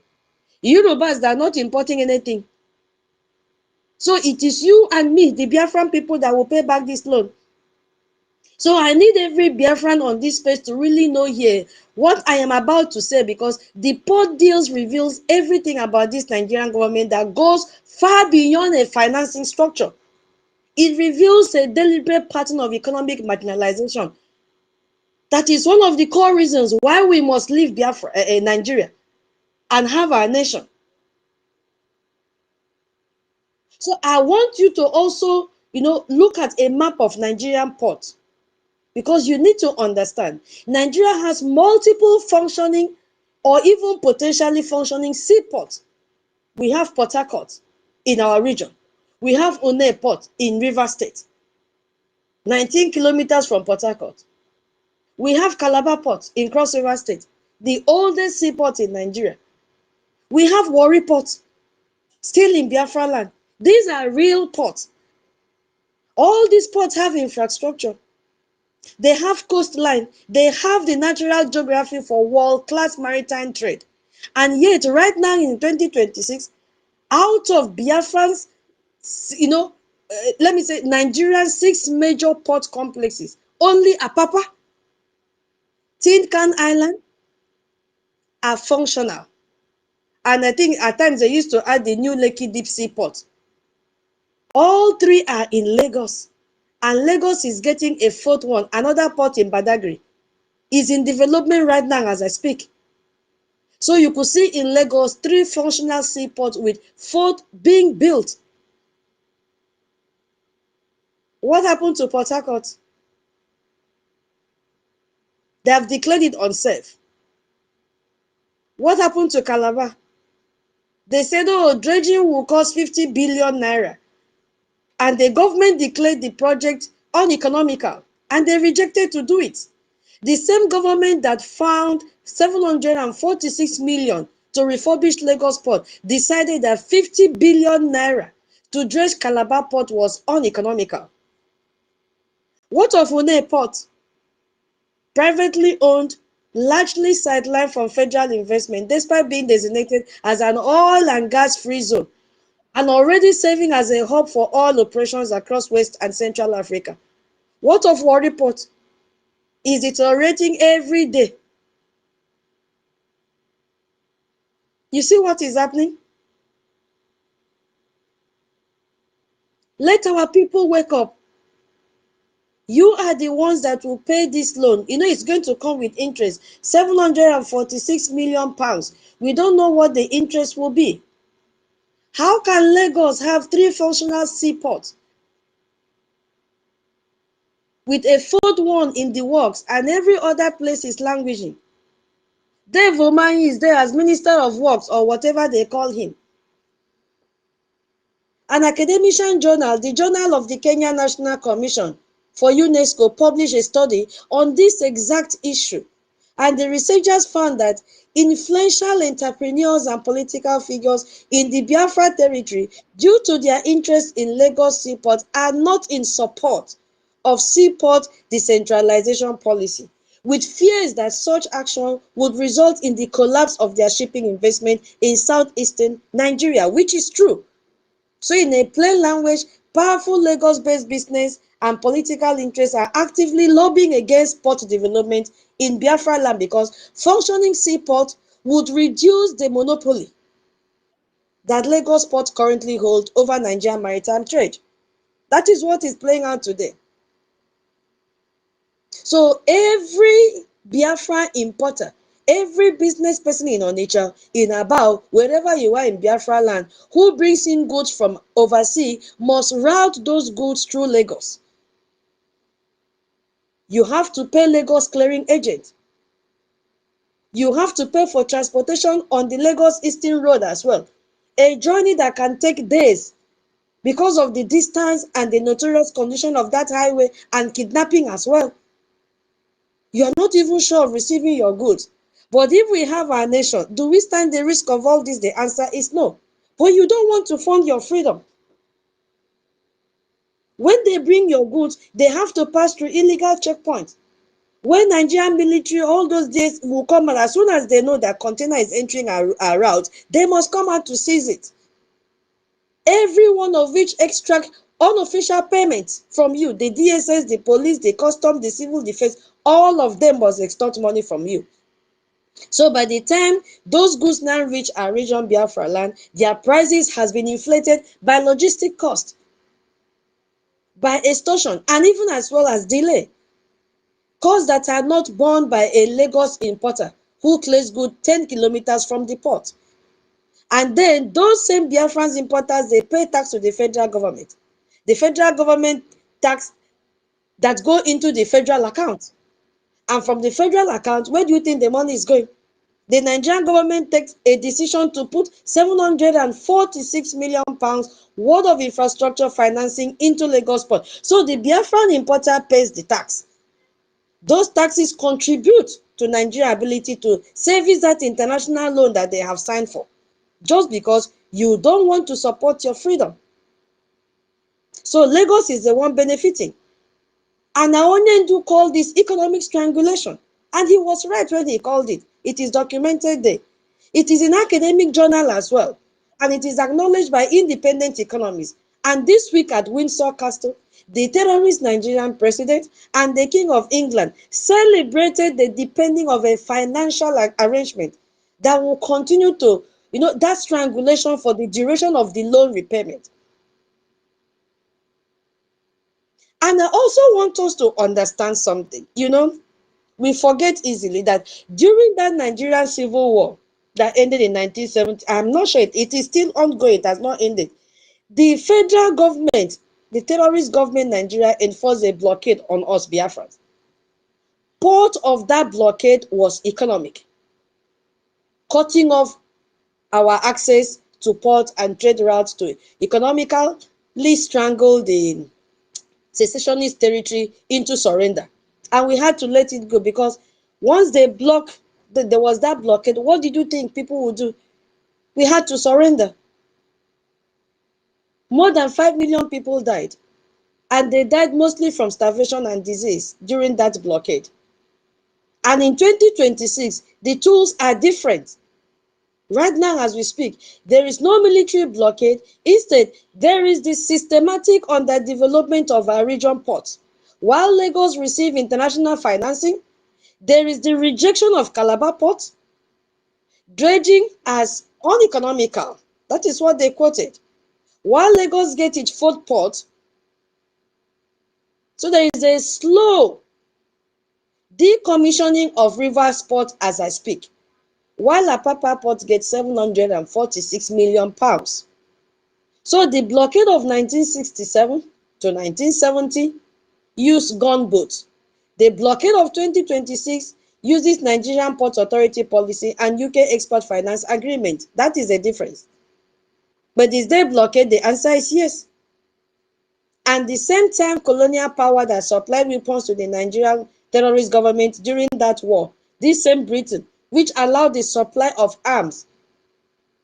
Yorubas, they are not importing anything. So it is you and me, the Biafran people, that will pay back this loan. So I need every Biafran on this space to really know here what I am about to say, because the port deals reveals everything about this Nigerian government that goes far beyond a financing structure. It reveals a deliberate pattern of economic marginalization. That is one of the core reasons why we must leave Biafra, Nigeria, and have our nation. So I want you to also, look at a map of Nigerian ports, because you need to understand Nigeria has multiple functioning or even potentially functioning seaports. We have Port Harcourt in our region. We have One Port in Rivers State, 19 kilometers from Port Harcourt. We have Calabar Port in Cross River State, the oldest seaport in Nigeria. We have Warri Port, still in Biafra land. These are real ports. All these ports have infrastructure. They have coastline. They have the natural geography for world-class maritime trade. And yet, right now in 2026, out of Biafran's, let me say, Nigeria's 6 major port complexes, only Apapa, Tin Can Island are functional. And I think at times they used to add the new Lekki Deep Sea Port. All 3 are in Lagos. And Lagos is getting a 4th one, another port in Badagry. Is in development right now as I speak. So you could see in Lagos 3 functional seaports with 4th being built. What happened to Port Harcourt? They have declared it unsafe. What happened to Calabar? They said, oh, dredging will cost 50 billion naira. And the government declared the project uneconomical, and they rejected to do it. The same government that found 746 million to refurbish Lagos Port decided that 50 billion naira to dredge Calabar Port was uneconomical. What of One Port? Privately owned, largely sidelined from federal investment, despite being designated as an oil and gas free zone, and already serving as a hub for oil operations across West and Central Africa. What of Warri Port? Is deteriorating every day. You see what is happening? Let our people wake up. You are the ones that will pay this loan. It's going to come with interest. 746 million pounds. We don't know what the interest will be. How can Lagos have 3 functional seaports with a 4th one in the works and every other place is languishing? Dave Omayi is there as Minister of Works or whatever they call him. An academician journal, the Journal of the Kenya National Commission for UNESCO, published a study on this exact issue. And the researchers found that influential entrepreneurs and political figures in the Biafra territory, due to their interest in Lagos Seaport, are not in support of seaport decentralization policy, with fears that such action would result in the collapse of their shipping investment in southeastern Nigeria, which is true. So in a plain language, powerful Lagos-based business and political interests are actively lobbying against port development in Biafra land, because functioning seaport would reduce the monopoly that Lagos Port currently holds over Nigerian maritime trade. That is what is playing out today. So every Biafra importer. Every business person in Onitsha, in Abao, wherever you are in Biafra land, who brings in goods from overseas must route those goods through Lagos. You have to pay Lagos clearing agent. You have to pay for transportation on the Lagos Eastern Road as well. A journey that can take days because of the distance and the notorious condition of that highway and kidnapping as well. You are not even sure of receiving your goods. But if we have our nation, do we stand the risk of all this? The answer is no. But you don't want to fund your freedom. When they bring your goods, they have to pass through illegal checkpoints. When Nigerian military, all those days will come out, as soon as they know that container is entering our route, they must come out to seize it. Every one of which extract unofficial payments from you, the DSS, the police, the custom, the civil defense, all of them must extort money from you. So by the time those goods now reach our region, Biafra land, their prices has been inflated by logistic cost, by extortion, and even as well as delay. Costs that are not borne by a Lagos importer who clears goods 10 kilometers from the port. And then those same Biafran importers, they pay tax to the federal government. The federal government tax that go into the federal account. And from the federal account, where do you think the money is going? The Nigerian government takes a decision to put 746 million pounds worth of infrastructure financing into Lagos port. So the Biafran importer pays the tax. Those taxes contribute to Nigeria's ability to service that international loan that they have signed for, just because you don't want to support your freedom. So Lagos is the one benefiting. And Aonyendu called this economic strangulation. And he was right when he called it. It is documented there. It is in academic journal as well. And it is acknowledged by independent economists. And this week at Windsor Castle, the terrorist Nigerian president and the King of England celebrated the deepening of a financial arrangement that will continue to, that strangulation for the duration of the loan repayment. And I also want us to understand something. We forget easily that during that Nigerian civil war that ended in 1970, I'm not sure it is still ongoing, it has not ended. The federal government, the terrorist government Nigeria, enforced a blockade on us Biafrans. Part of that blockade was economic, cutting off our access to port and trade routes to economically strangle the secessionist territory into surrender. And we had to let it go because once they blocked, there was that blockade. What did you think people would do? We had to surrender. More than 5 million people died. And they died mostly from starvation and disease during that blockade. And in 2026, the tools are different. Right now, as we speak, there is no military blockade. Instead, there is the systematic underdevelopment of our region ports. While Lagos receives international financing, there is the rejection of Calabar port, dredging as uneconomical. That is what they quoted. While Lagos gets its fourth port, so there is a slow decommissioning of Rivers port as I speak, while Apapa port gets 746 million pounds. So the blockade of 1967 to 1970 used gunboats. The blockade of 2026 uses Nigerian Port Authority policy and UK Export Finance Agreement. That is the difference. But is there blockade? The answer is yes. And the same time colonial power that supplied weapons to the Nigerian terrorist government during that war, this same Britain, which allowed the supply of arms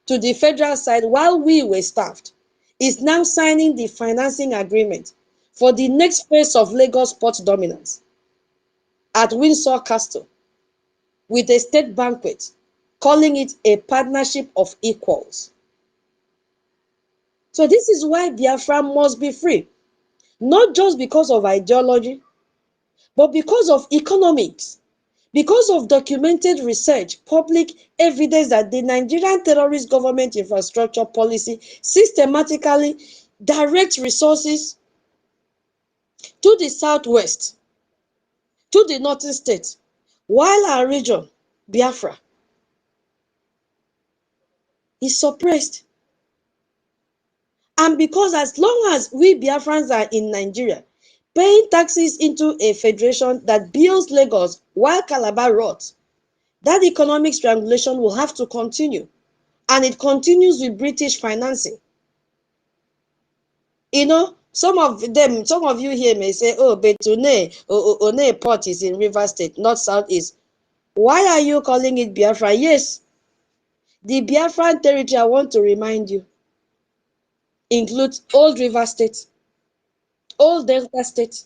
to the federal side while we were starved, is now signing the financing agreement for the next phase of Lagos port dominance at Windsor Castle with a state banquet, calling it a partnership of equals. So this is why Biafra must be free, not just because of ideology, but because of economics, because of documented research, public evidence that the Nigerian terrorist government infrastructure policy systematically directs resources to the southwest, to the northern states, while our region, Biafra, is suppressed. And because as long as we Biafrans are in Nigeria, paying taxes into a federation that builds Lagos while Calabar rots, that economic strangulation will have to continue. And it continues with British financing. You know, some of you here may say, oh, but One port is in River State, not Southeast. Why are you calling it Biafra? Yes, the Biafran territory, I want to remind you, includes Old River State, Old Delta State,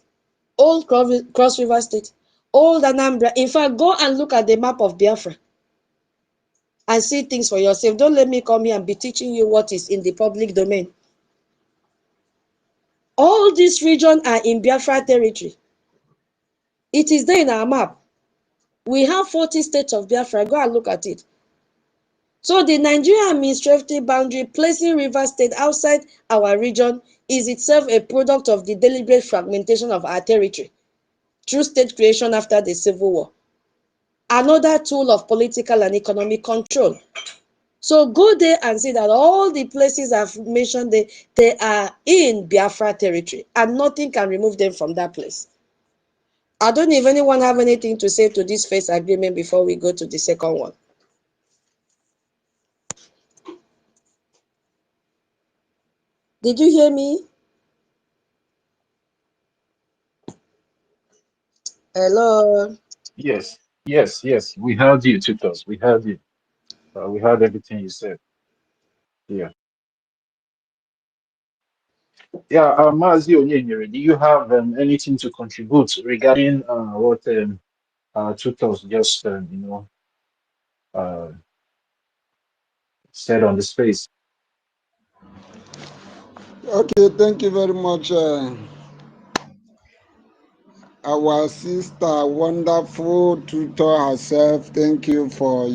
Old Cross River State, Old Anambra. In fact, go and look at the map of Biafra and see things for yourself. Don't let me come here and be teaching you what is in the public domain. All these regions are in Biafra territory. It is there in our map. We have 40 states of Biafra. Go and look at it. So the Nigerian administrative boundary placing River State outside our region is itself a product of the deliberate fragmentation of our territory through state creation after the Civil War. Another tool of political and economic control. So go there and see that all the places I've mentioned, they are in Biafra territory and nothing can remove them from that place. I don't know if anyone have anything to say to this first agreement before we go to the second one. Did you hear me? Hello? Yes, yes, yes. We heard you, tutors. We heard you. We heard everything you said. Yeah. Yeah, Mazi Onyenyere, do you have anything to contribute regarding what tutors just, uh, said on the space? Okay, thank you very much. Our sister, wonderful tutor herself. Thank you for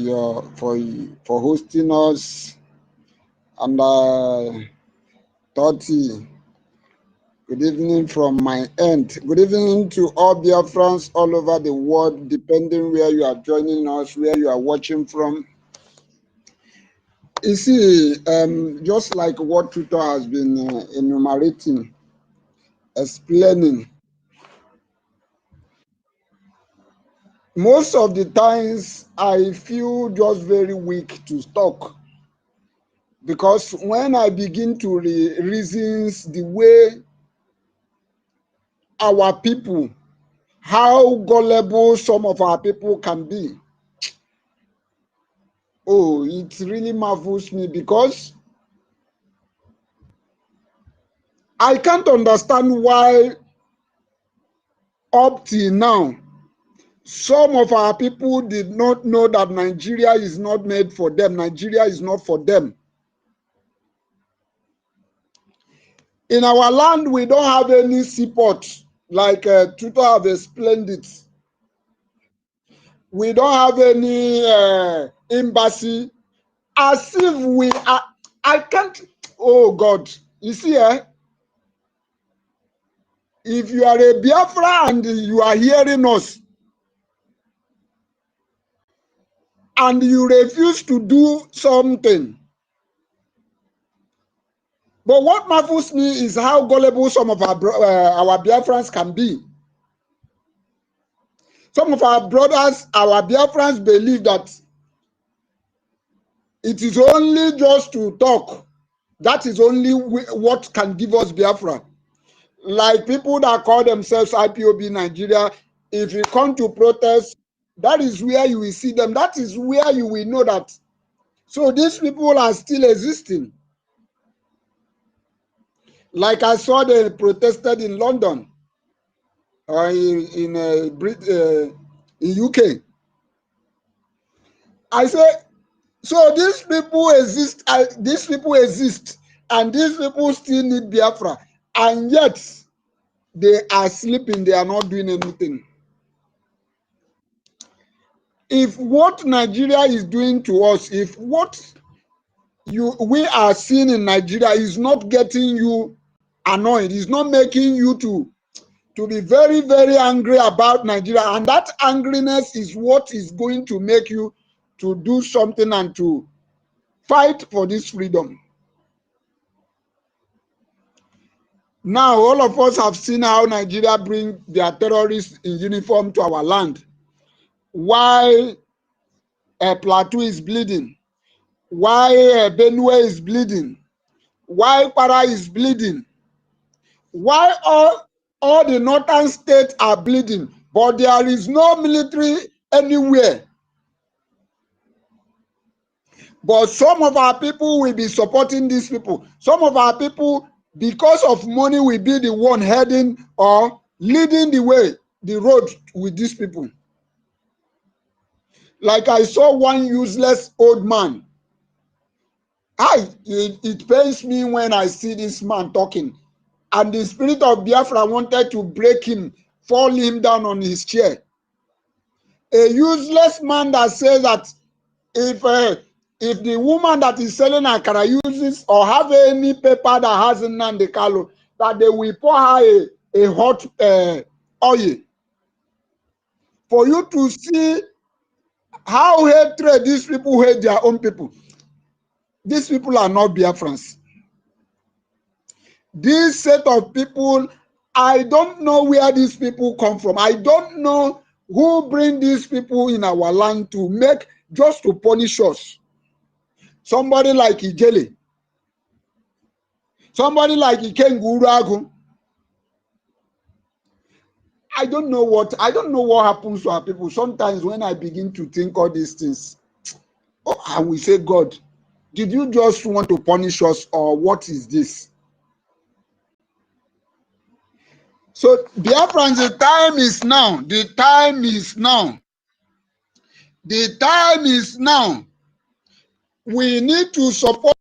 for hosting us. And Toti, good evening from my end. Good evening to all Biafrans all over the world, depending where you are joining us, where you are watching from. You see, just like what tutor has been enumerating, explaining, most of the times I feel just very weak to talk, because when I begin to reason the way our people, how gullible some of our people can be, oh, it really marvels me, because I can't understand why up till now some of our people did not know that Nigeria is not made for them. Nigeria is not for them. In our land, we don't have any seaport, like Tutor have explained it. We don't have any embassy, as if we are. I can't. Oh God, you see, if you are a Biafra and you are hearing us, and you refuse to do something. But what marvels me is how gullible some of our Biafrans can be. Some of our brothers, our Biafrans, believe that it is only just to talk. That is only what can give us Biafra. Like people that call themselves IPOB Nigeria, if you come to protest, that is where you will see them. That is where you will know that. So these people are still existing. Like I saw they protested in London or in UK. I say, so these people exist. These people exist, and these people still need Biafra, and yet they are sleeping. They are not doing anything. If what Nigeria is doing to us, if what we are seeing in Nigeria is not getting you annoyed, is not making you to to be very, very angry about Nigeria. And that angriness is what is going to make you to do something and to fight for this freedom. Now, all of us have seen how Nigeria bring their terrorists in uniform to our land. Why Plateau is bleeding, why Benue is bleeding, why Para is bleeding, why all the northern states are bleeding, but there is no military anywhere. But some of our people will be supporting these people. Some of our people, because of money, will be the one heading or leading the way, the road with these people. Like I saw one useless old man. It pains me when I see this man talking. And the spirit of Biafra wanted to break him, fall him down on his chair. A useless man that says that if the woman that is selling akara uses or have any paper that has Nnamdi Kanu, that they will pour her a hot oil. For you to see how hatred these people hate their own people. These people are not Biafrans. This set of people, I don't know where these people come from. I don't know who bring these people in our land to make, just to punish us. Somebody like Ijele. Somebody like Ikenguragu. I don't know what happens to our people. Sometimes when I begin to think all these things, I will say, God, did you just want to punish us, or what is this? So, Biafrans, the time is now. The time is now. The time is now. We need to support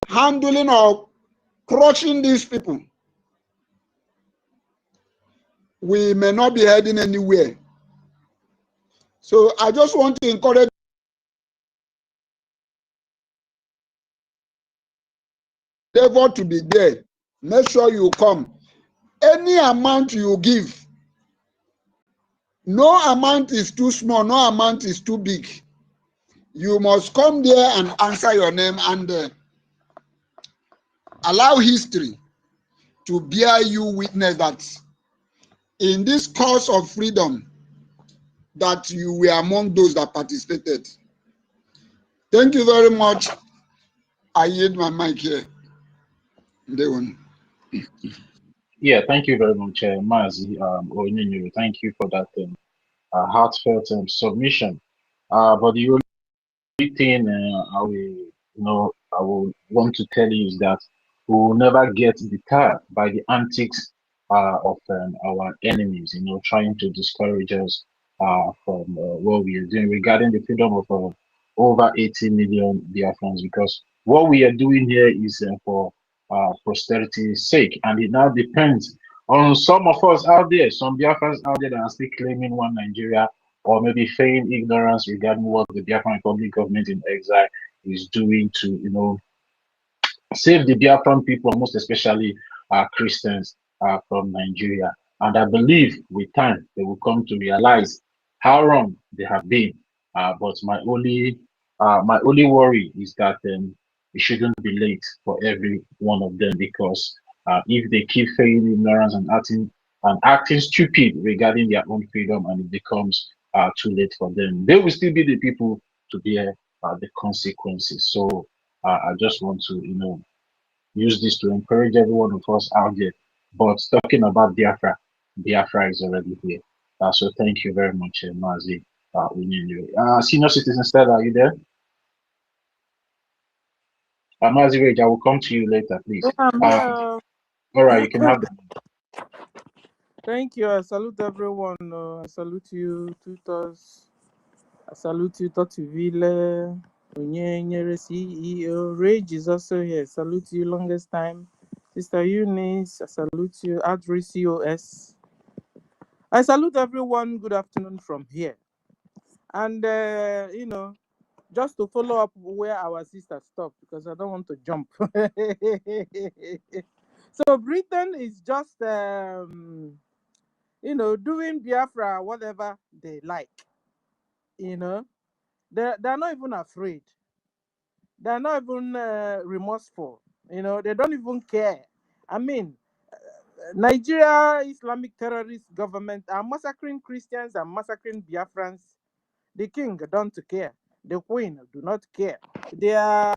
handling or crushing these people. We may not be heading anywhere. So I just want to encourage endeavor to be there. Make sure you come. Any amount you give, no amount is too small, no amount is too big. You must come there and answer your name and allow history to bear you witness that in this cause of freedom, that you were among those that participated. Thank you very much. I yield my mic here. Yeah, thank you very much, Mazi Onyenyo. Thank you for that heartfelt submission. But the only thing I will want to tell you is that we will never get deterred by the antics of our enemies, trying to discourage us from what we are doing regarding the freedom of over 80 million Biafrans, because what we are doing here is for posterity's sake, and it now depends on some of us out there, some Biafrans out there that are still claiming one Nigeria, or maybe feign ignorance regarding what the Biafran Republic government in exile is doing to, save the Biafran people, most especially Christians from Nigeria. And I believe with time they will come to realize how wrong they have been. But my only worry is that it shouldn't be late for every one of them, because if they keep feigning ignorance and acting stupid regarding their own freedom, and it becomes too late for them, they will still be the people to bear the consequences. So I just want to, use this to encourage every one of us out there. But talking about Biafra, Biafra is already here. So thank you very much, Mazi. Senior citizen Stella, are you there? Mazi Rage, I will come to you later, please. All right, you can have the. Thank you. I salute everyone. I salute you, tutors. I salute you, Totivile, NKERE CEO. Rage is also here. Salute you, longest time. Sister Eunice, I salute you, Adri COS. I salute everyone. Good afternoon from here. And, just to follow up where our sister stopped, because I don't want to jump. So Britain is just, doing Biafra whatever they like. You know, they're not even afraid. They're not even remorseful. They don't even care. I mean, Nigeria Islamic terrorist government are massacring Christians and massacring Biafrans. The king don't care. The queen do not care. They are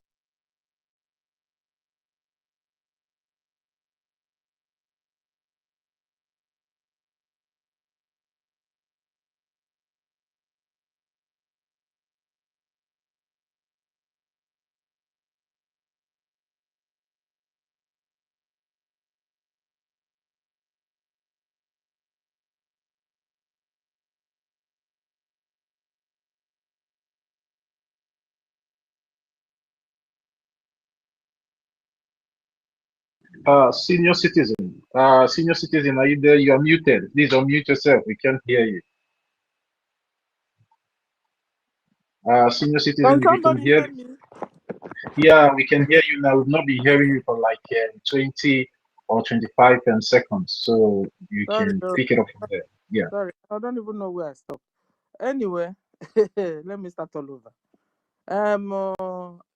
Senior citizen, are you there? You are muted. Please unmute yourself. We can't hear you. Senior can citizen, if you can somebody hear, hear me? yeah, we can hear you now. We've not been hearing you for like 20 or 25 seconds, so you Sorry, can pick it up from there. Yeah. sorry. I don't even know where I stopped. Anyway, let me start all over.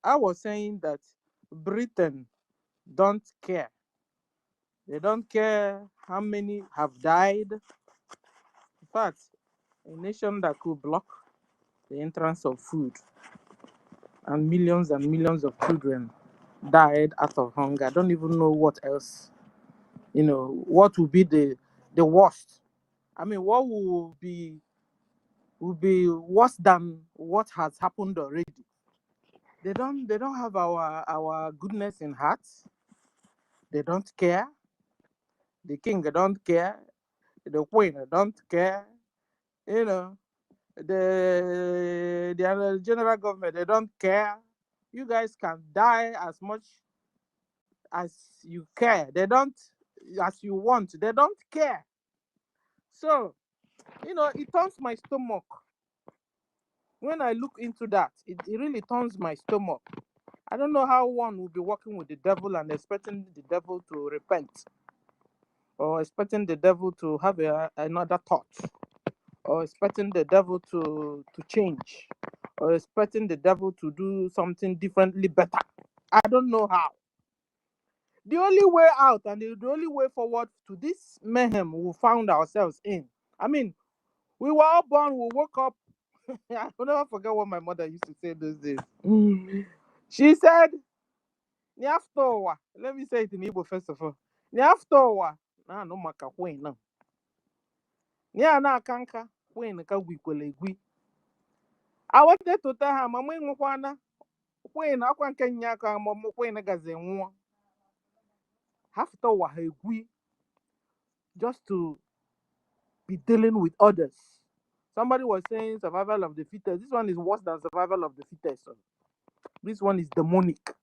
I was saying that Britain don't care. They don't care how many have died. In fact, a nation that could block the entrance of food and millions of children died out of hunger. I don't even know what else. What would be the worst? I mean, what will be worse than what has happened already? They don't have our goodness in heart. They don't care. The king don't care. The queen don't care. You know, the general government, they don't care. You guys can die as much as you care. They don't, as you want. They don't care. So, it turns my stomach. When I look into that, it really turns my stomach. I don't know how one will be working with the devil and expecting the devil to repent, or expecting the devil to have another thought, or expecting the devil to change, or expecting the devil to do something differently better. I don't know how. The only way out and the only way forward to this mayhem we found ourselves in. I mean, we were all born, we woke up. I will never forget what my mother used to say those days. She said, Nyaftowa. Let me say it in Igbo first of all. Nyaftowa. Na no maka queen na. Nya na kanka queen ka gwikwele gwi. I wanted to tell her, Mama Mwana, queen, I can't Kenya, Mama Queen Gazin. Have to wahegui just to be dealing with others. Somebody was saying survival of the fittest. This one is worse than survival of the fittest. This one is demonic.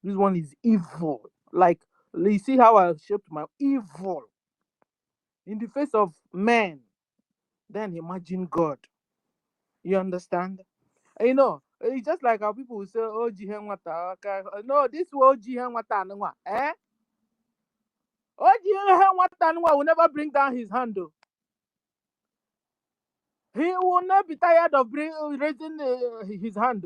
This one is evil. Like, you see how I shaped my evil in the face of men. Then imagine God. You understand? It's just like how people will say, oh, Jihenwata. No, this will Jihenwata. Eh? Oh, Jihenwata will never bring down his hand. He will not be tired of raising his hand.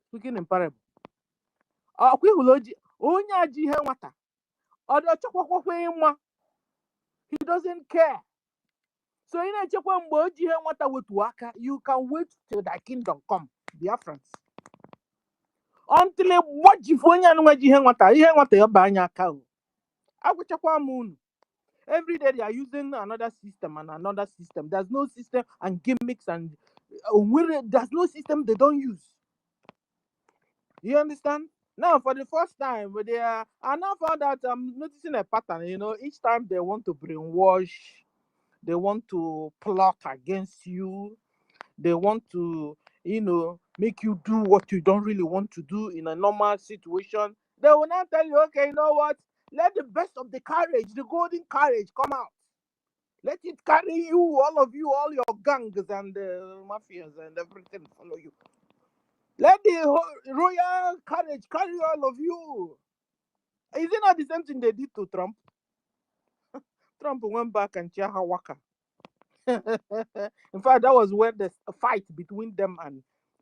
Speaking in parable. He doesn't care. So you can wait till thy kingdom come. Biafrans. Until every day they are using another system and another system. There's no system and gimmicks and there's no system they don't use. You understand? Now, for the first time, I now found that I'm noticing a pattern. Each time they want to brainwash, they want to plot against you, they want to, make you do what you don't really want to do in a normal situation. They will not tell you, okay, you know what? Let the best of the courage, the golden courage, come out. Let it carry you, all of you, all your gangs and mafias and everything follow you. Let the royal carriage carry all of you. Is it not the same thing they did to Trump? Trump went back and Chiaha Waka. In fact, that was where the fight between them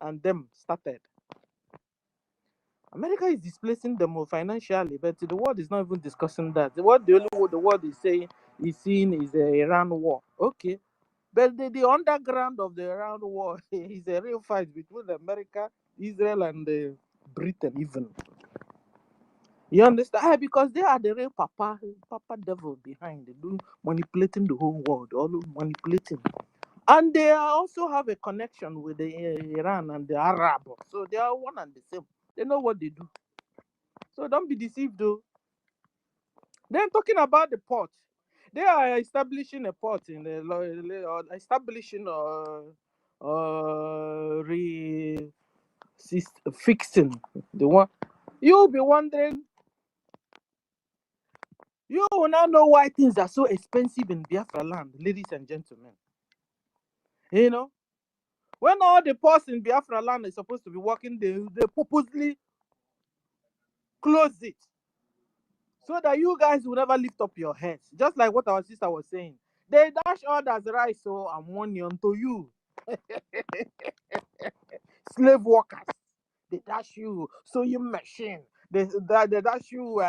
and them started. America is displacing them financially, but the world is not even discussing that. The only the world is saying is seeing is a Iran war. Okay. But the underground of the Iran war is a real fight between America, Israel, and Britain even. You understand? Because they are the real papa devil behind it, manipulating the whole world, all manipulating. And they also have a connection with the Iran and the Arab. So they are one and the same. They know what they do. So don't be deceived, though. Then talking about the port, they are establishing a port in the establishing fixing the one. You'll be wondering. You will now know why things are so expensive in Biafra land, ladies and gentlemen. You know, when all the ports in Biafra land is supposed to be working, they purposely close it so that you guys will never lift up your heads. Just like what our sister was saying. They dash others rice and money onto you. Slave workers. They dash you sewing machine. They dash you